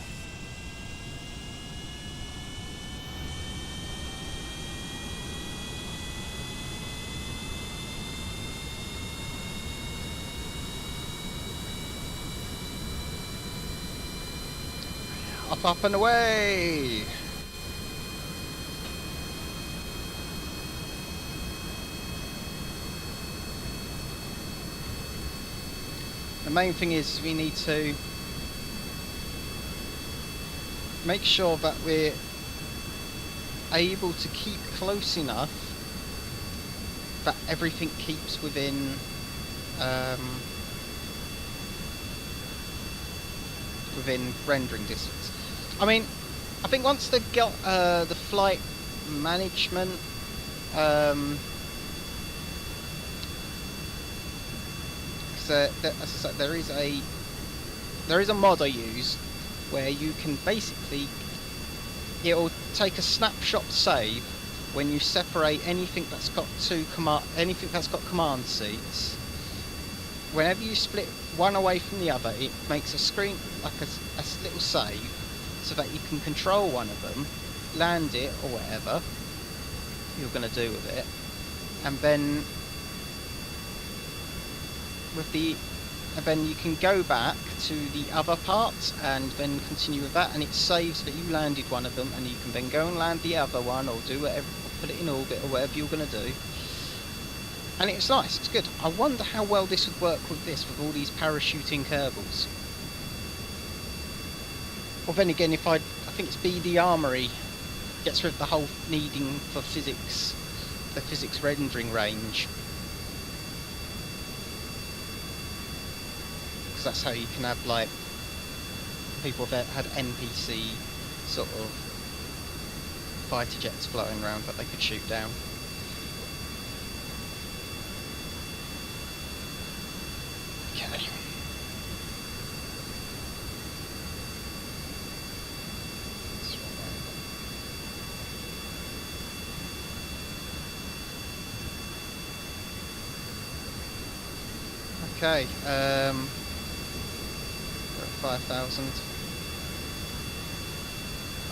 Up and away! The main thing is we need to make sure that we're able to keep close enough that everything keeps within rendering distance. I mean, I think once they've got the flight management as I said, there is a mod I use where you can basically, it'll take a snapshot save when you separate anything that's got command seats. Whenever you split one away from the other, it makes a screen, like a little save, so that you can control one of them, land it or whatever you're going to do with it, and then you can go back to the other parts and then continue with that, and it saves that you landed one of them, and you can then go and land the other one, or do whatever, or put it in orbit or whatever you're going to do. And it's nice, it's good. I wonder how well this would work with all these parachuting Kerbals. Or then again, I think it's BD Armory gets rid of the whole needing for the physics rendering range. because that's how you can have, like, people that had NPC sort of fighter jets floating around that they could shoot down. Okay. Okay, we're at 5,000.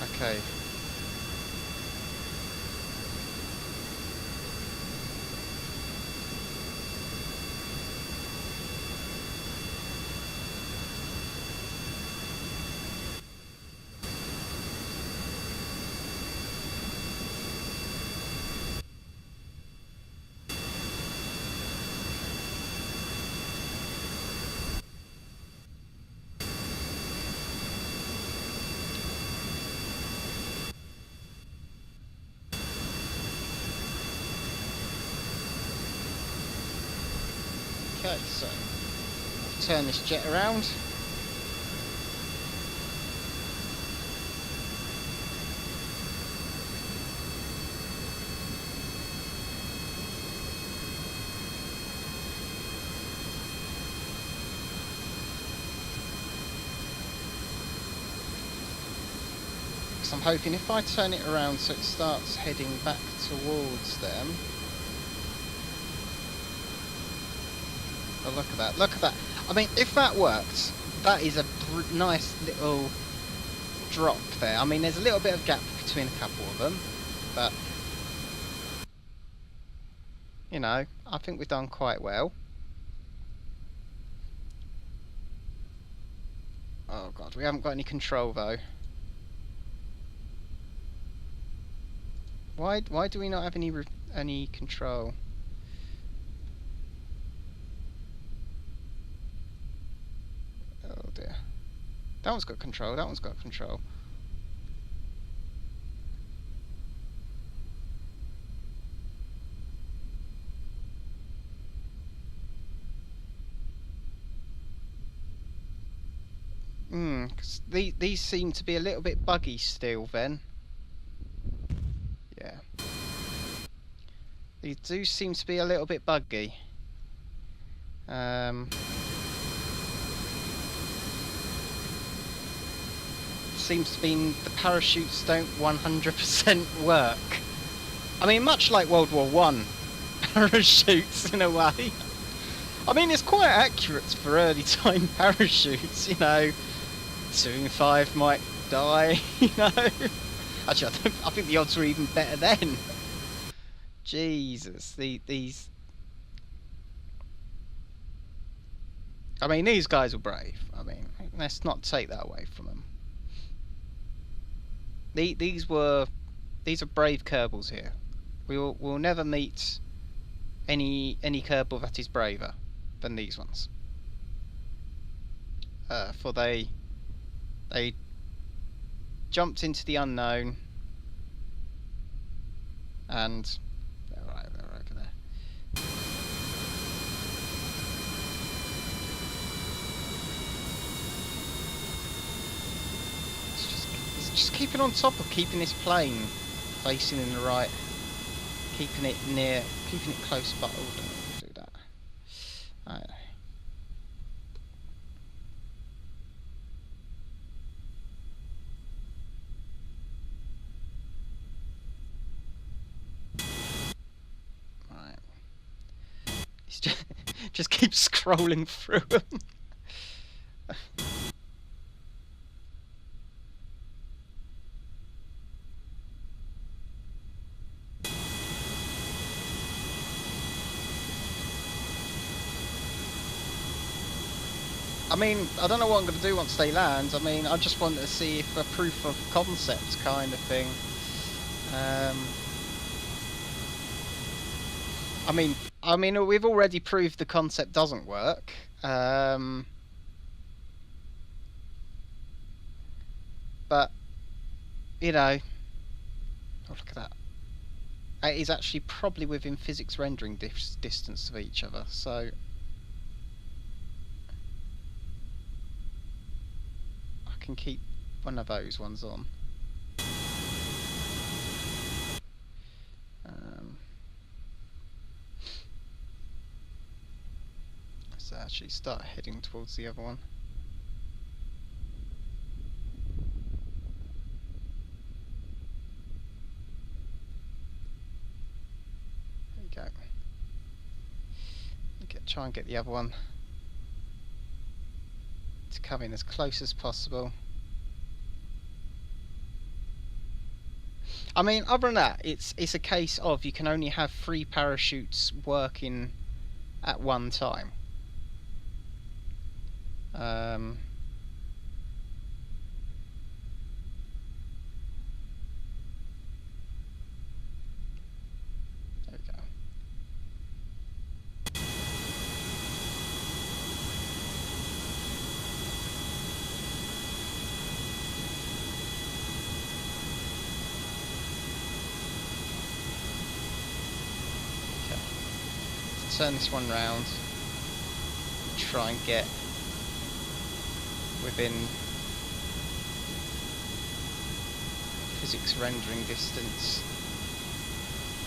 Okay. Okay, so I'll turn this jet around. Because I'm hoping if I turn it around so it starts heading back towards them. Oh, look at that, look at that. I mean, if that worked, that is a nice little drop there. I mean, there's a little bit of gap between a couple of them, but, you know, I think we've done quite well. Oh god, we haven't got any control though. Why do we not have any control? Oh dear. That one's got control, that one's got control. Because these seem to be a little bit buggy still then. Yeah. These do seem to be a little bit buggy. Seems to be the parachutes don't 100% work. I mean, much like World War I parachutes in a way. I mean, it's quite accurate for early time parachutes, you know. 2 in 5 might die, you know. Actually, I think the odds were even better then. Jesus, these. I mean, these guys were brave. I mean, let's not take that away from them. These are brave Kerbals here. We'll never meet any Kerbal that is braver than these ones. For they jumped into the unknown, and they're over there. It's just keeping on top of keeping this plane facing in the right, keeping it close. But oh, don't do that. Right. Just keep scrolling through them. I mean, I don't know what I'm going to do once they land. I mean, I just wanted to see if a proof of concept kind of thing. I mean, we've already proved the concept doesn't work. But, you know, oh, look at that. It is actually probably within physics rendering distance of each other, so... can keep one of those ones on. So actually start heading towards the other one. There you go. Try and get the other one to come in as close as possible. I mean, other than that, it's a case of you can only have 3 parachutes working at one time. There we go. Okay. Let's turn this one round. Try and get within physics rendering distance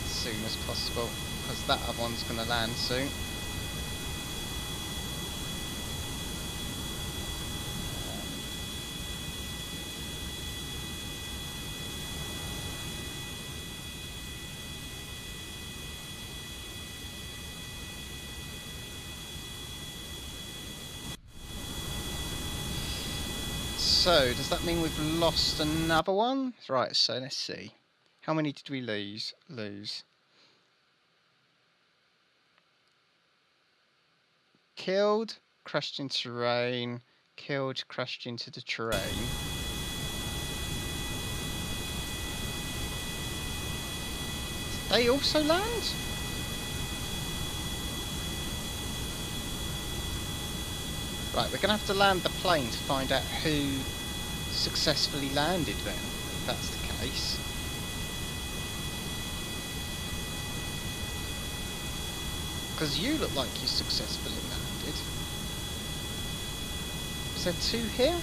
as soon as possible, because that other one's going to land soon. So, does that mean we've lost another one? Right, so let's see. How many did we lose? Killed, crashed into terrain, killed, crashed into the terrain. Did they also land? Right, we're going to have to land the plane to find out who successfully landed then, if that's the case. Because you look like you successfully landed. Is there 2 here?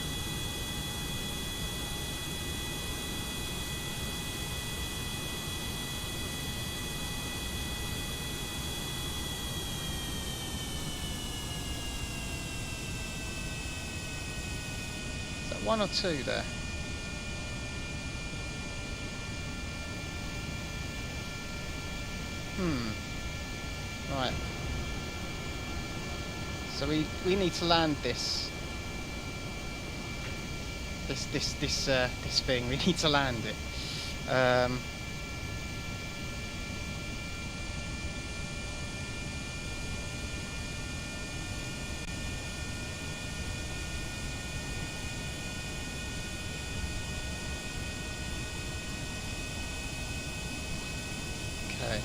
Is that 1 or 2 there? Right. So we need to land this thing. We need to land it. Okay.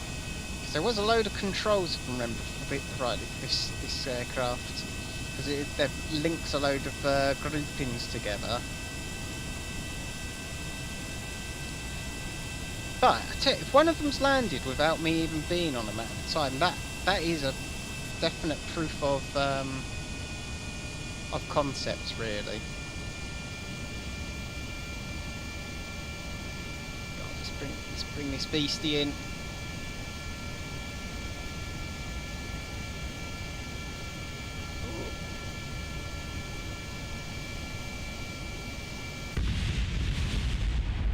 There was a load of controls, if I remember rightly, for this aircraft, because it links a load of groupings together. But I tell you, if one of them's landed without me even being on them at the time, that is a definite proof of concept, really. God, let's bring this beastie in.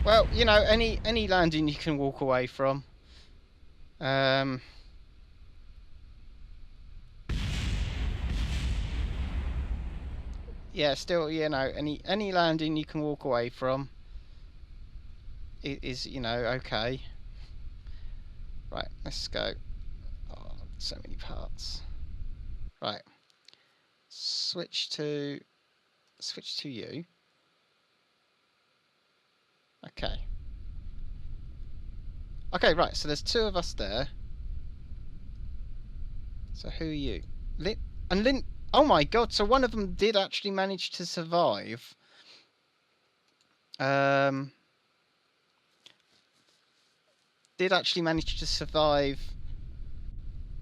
Well, you know, any landing you can walk away from. Yeah, still, you know, any landing you can walk away from is, you know, okay. Right, let's go. Oh, so many parts. Right. Switch to you. Okay. Okay, right, so there's 2 of us there. So who are you? Lin. Oh my god, so one of them did actually manage to survive. Did actually manage to survive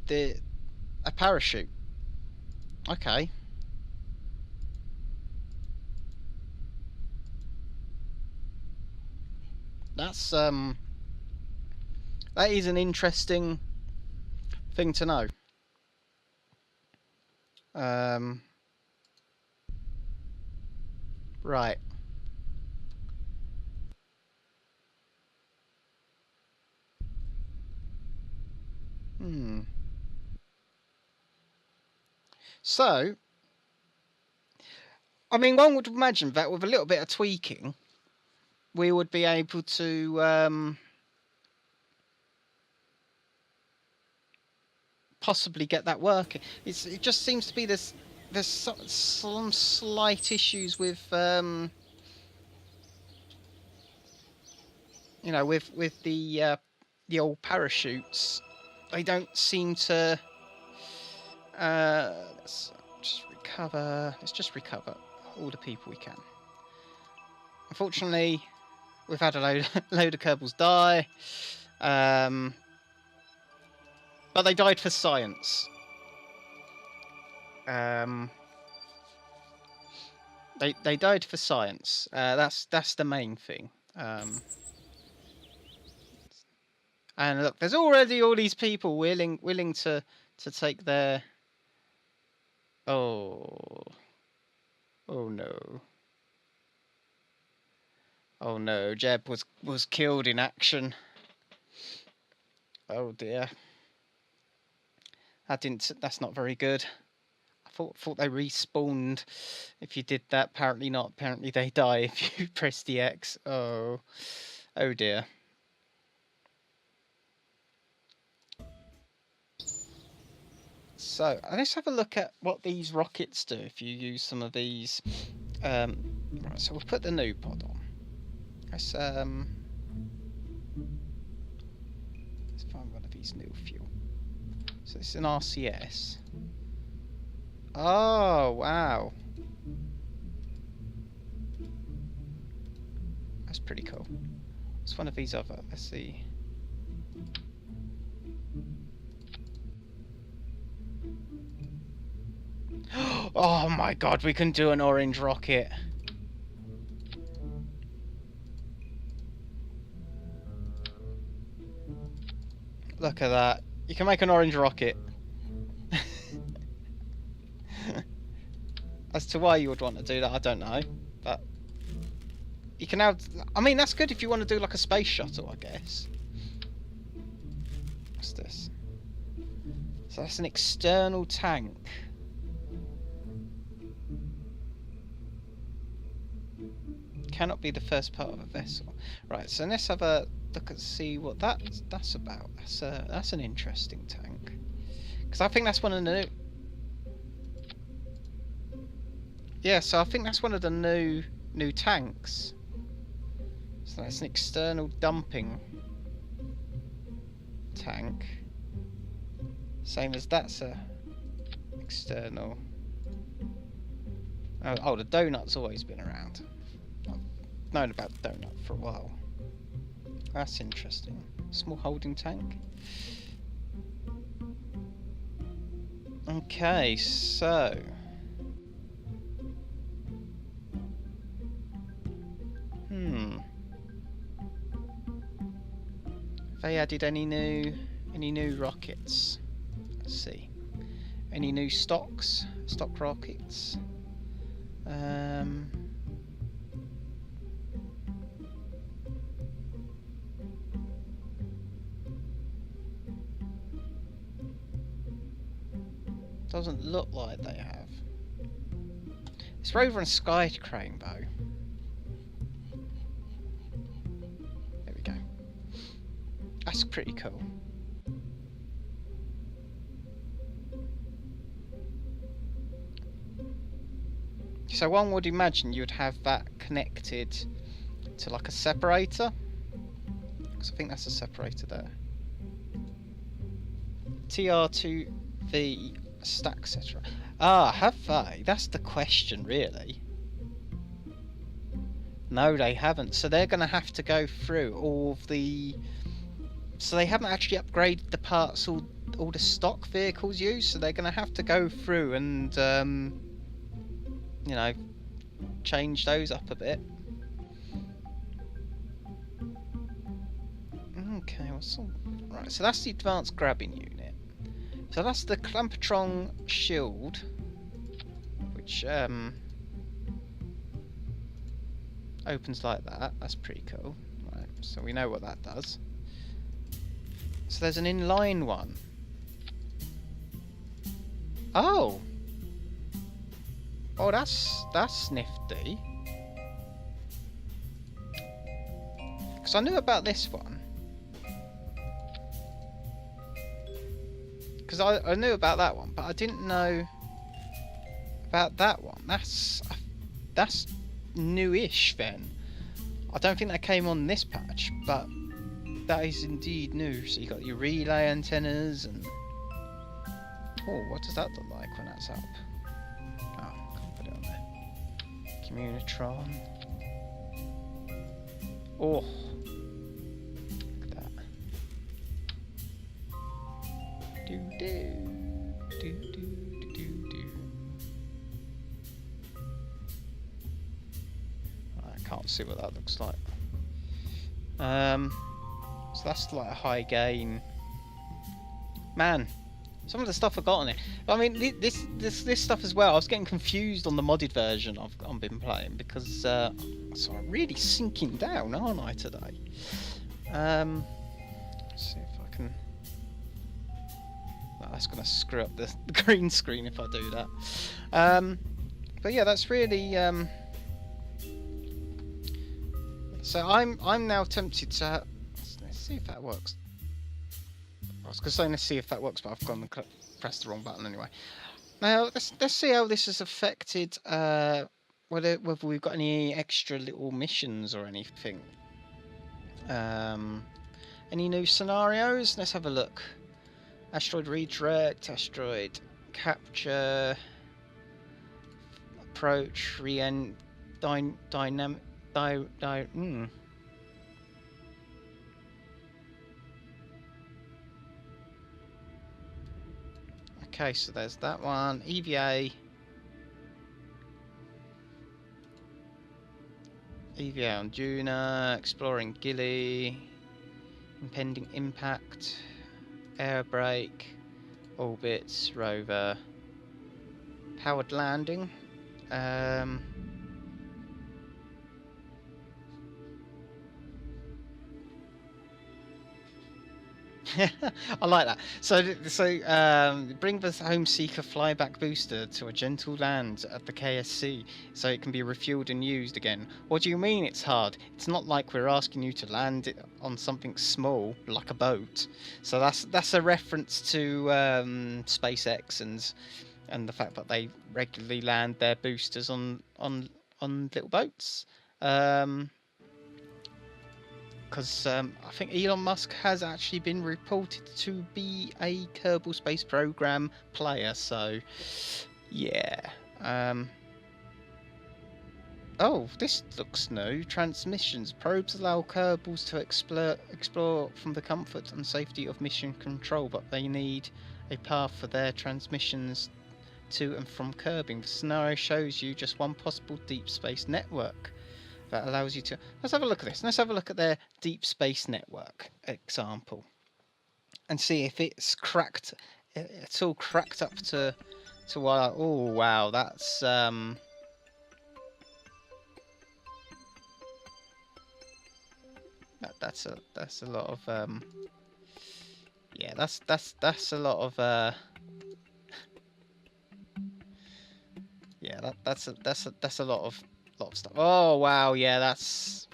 a parachute. Okay. that is an interesting thing to know. Right. So, I mean, one would imagine that with a little bit of tweaking, we would be able to possibly get that working. It just seems to be there's some slight issues with you know, with the old parachutes. They don't seem to. Let's just recover. Let's just recover all the people we can. Unfortunately, we've had a load of Kerbals die, but they died for science. They died for science. That's the main thing. And look, there's already all these people willing to take their. Oh no. Oh no, Jeb was killed in action. Oh dear. That's not very good. I thought they respawned if you did that. Apparently not. Apparently they die if you press the X. Oh dear. So let's have a look at what these rockets do if you use some of these. Right, so we'll put the new pod on. Let's find one of these new fuel. So it's an RCS. Oh wow, that's pretty cool. What's one of these other? Let's see. Oh my god, we can do an orange rocket. Look at that. You can make an orange rocket. As to why you would want to do that, I don't know. But you can have... I mean, that's good if you want to do like a space shuttle, I guess. What's this? So that's an external tank. Cannot be the first part of a vessel. Right, so let's have a look and see what that's about. That's an interesting tank. Because I think that's one of the new... Yeah, so I think that's one of the new tanks. So that's an external dumping tank. Same as that's a external... Oh, the donut's always been around. I've known about the donut for a while. That's interesting. Small holding tank. Okay, so... Have they added any new rockets? Let's see. Any new stock rockets? Doesn't look like they have. It's Rover and Sky Crane though. There we go. That's pretty cool. So one would imagine you'd have that connected to like a separator. Because I think that's a separator there. TR2V stack setter. Ah, have they? That's the question, really. No, they haven't. So they're going to have to go through all of the... So they haven't actually upgraded the parts all the stock vehicles use. So they're going to have to go through and, you know, change those up a bit. Okay, what's all... Right, so that's the advanced grabbing unit. So that's the Clampatron shield, which opens like that. That's pretty cool. Right, so we know what that does. So there's an inline one. Oh! Oh, that's nifty. Because I knew about this one. Because I knew about that one, but I didn't know about that one. That's newish then. I don't think that came on this patch, but that is indeed new. So you got your relay antennas and... Oh, what does that look like when that's up? Oh, can't put it on there. Communitron. Oh, look at that. Do do do do do do. I can't see what that looks like. So that's like a high gain. Man, some of the stuff I got on it. I mean, this stuff as well. I was getting confused on the modded version I've been playing because so I'm really sinking down, aren't I today? Let's see if I can. Well, that's gonna screw up the green screen if I do that. But yeah, that's really. So I'm now tempted to. Let's see if that works. I was going to say let's see if that works, but I've gone and pressed the wrong button anyway. Now let's see how this has affected whether we've got any extra little missions or anything. Any new scenarios? Let's have a look. Asteroid redirect, asteroid capture, approach, dynamic. Okay, so there's that one. EVA. EVA on Juna. Exploring Gilly. Impending impact. Air brake. Orbits. Rover. Powered landing. I like that. So bring the Home Seeker flyback booster to a gentle land at the KSC, so it can be refueled and used again. What do you mean it's hard? It's not like we're asking you to land it on something small like a boat. So that's a reference to SpaceX and the fact that they regularly land their boosters on little boats. Because I think Elon Musk has actually been reported to be a Kerbal Space Program player, so yeah. Oh, this looks new. Transmissions. Probes allow Kerbals to explore from the comfort and safety of mission control, but they need a path for their transmissions to and from Kerbing. The scenario shows you just one possible deep space network that allows you to... Let's have a look at this. Let's have a look at their deep space network example and see if it's cracked. It's all cracked up to what... Oh wow, that's that's a lot of yeah, that's a lot of yeah, that's a lot of stuff. Oh wow, yeah, that's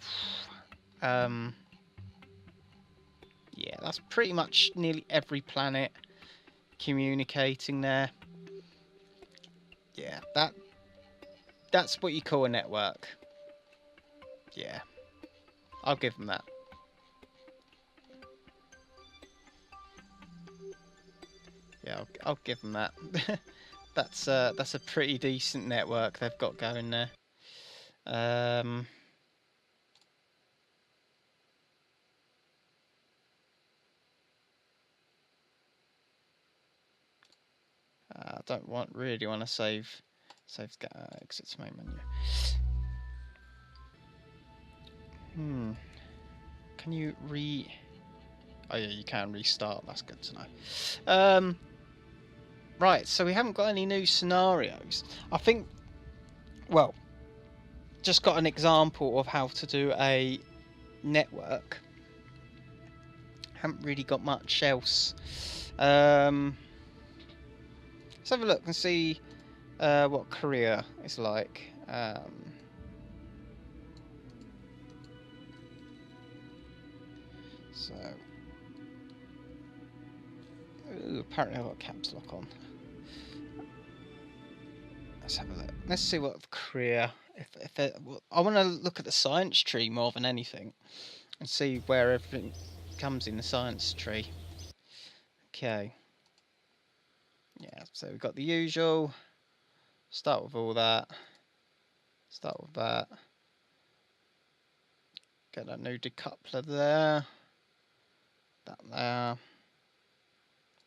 yeah, that's pretty much nearly every planet communicating there. Yeah, that's what you call a network. Yeah, I'll give them that. Yeah, I'll give them that. That's a pretty decent network they've got going there. I don't really want to save exit to main menu. Can you Oh yeah, you can restart. That's good to know. Right, so we haven't got any new scenarios. I think, well, just got an example of how to do a network. Haven't really got much else. Let's have a look and see what Korea is like. So, ooh, apparently I've got caps lock on. Let's have a look. Let's see what Korea. If it, well, I want to look at the science tree more than anything, and see where everything comes in the science tree. Okay. Yeah. So we've got the usual. Start with all that. Start with that. Get that new decoupler there. That there.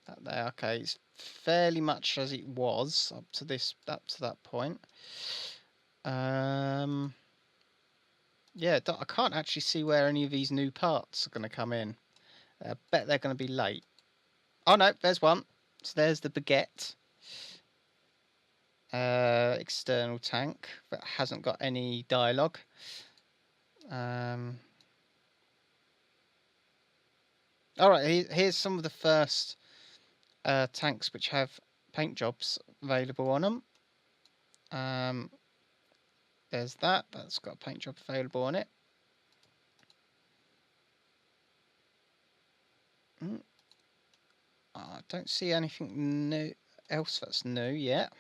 That there. Okay, it's fairly much as it was up to that point. Yeah, I can't actually see where any of these new parts are going to come in. I bet they're going to be late. Oh no, there's one. So there's the baguette. External tank that hasn't got any dialogue. Alright, here's some of the first tanks which have paint jobs available on them. There's that's got a paint job available on it. I don't see anything new else that's new yet.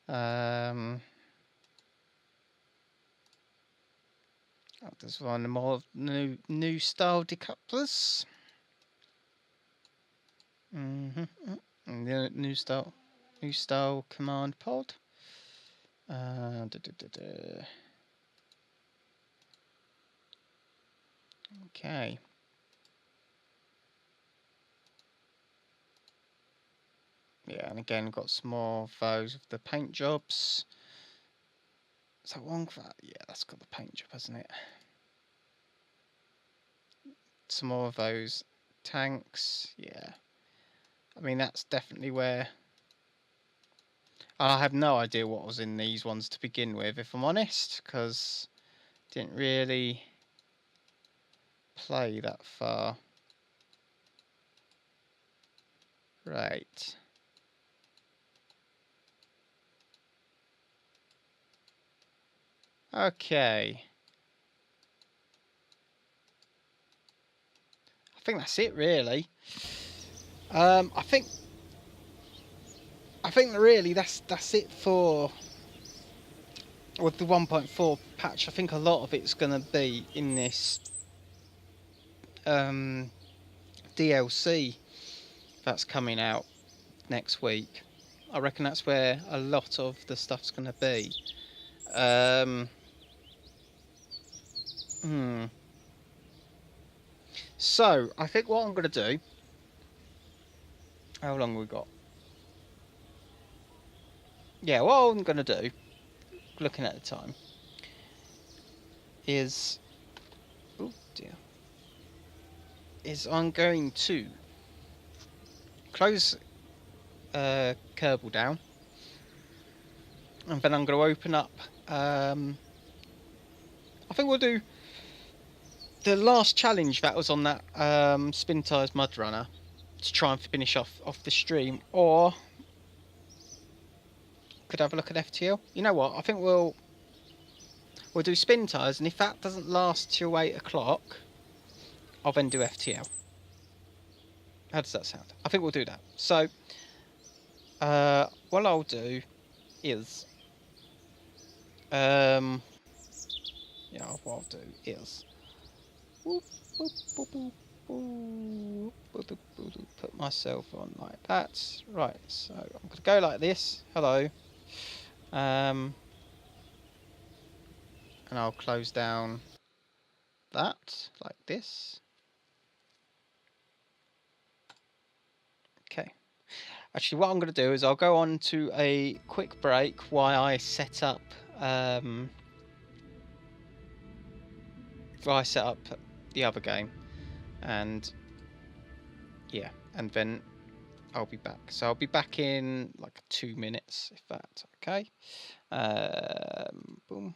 There's one more new style decouplers. The new style command pod. Okay. Yeah, and again, got some more of those with the paint jobs. Is that one? Yeah, that's got the paint job, hasn't it? Some more of those tanks. Yeah. I mean, that's definitely where... I have no idea what was in these ones to begin with, if I'm honest, because didn't really play that far. Right. Okay. I think that's it, really. I think really that's it for with the 1.4 patch. I think a lot of it's going to be in this DLC that's coming out next week. I reckon that's where a lot of the stuff's going to be. So I think what I'm going to do. How long have we got? Yeah, what I'm going to do, looking at the time, is... oh dear. Is I'm going to close Kerbal down, and then I'm going to open up... I think we'll do the last challenge that was on that Spintires Mud Runner to try and finish off the stream, or could have a look at FTL. You know what? I think we'll do Spintires, and if that doesn't last till 8 o'clock, I'll then do FTL. How does that sound? I think we'll do that. So, what I'll do is, yeah, what I'll do is, put myself on like that. Right, so I'm going to go like this. Hello. And I'll close down that like this. Okay. Actually, what I'm going to do is I'll go on to a quick break while I set up the other game, and Yeah, and then I'll be back. So I'll be back in like 2 minutes, if that's okay. Boom.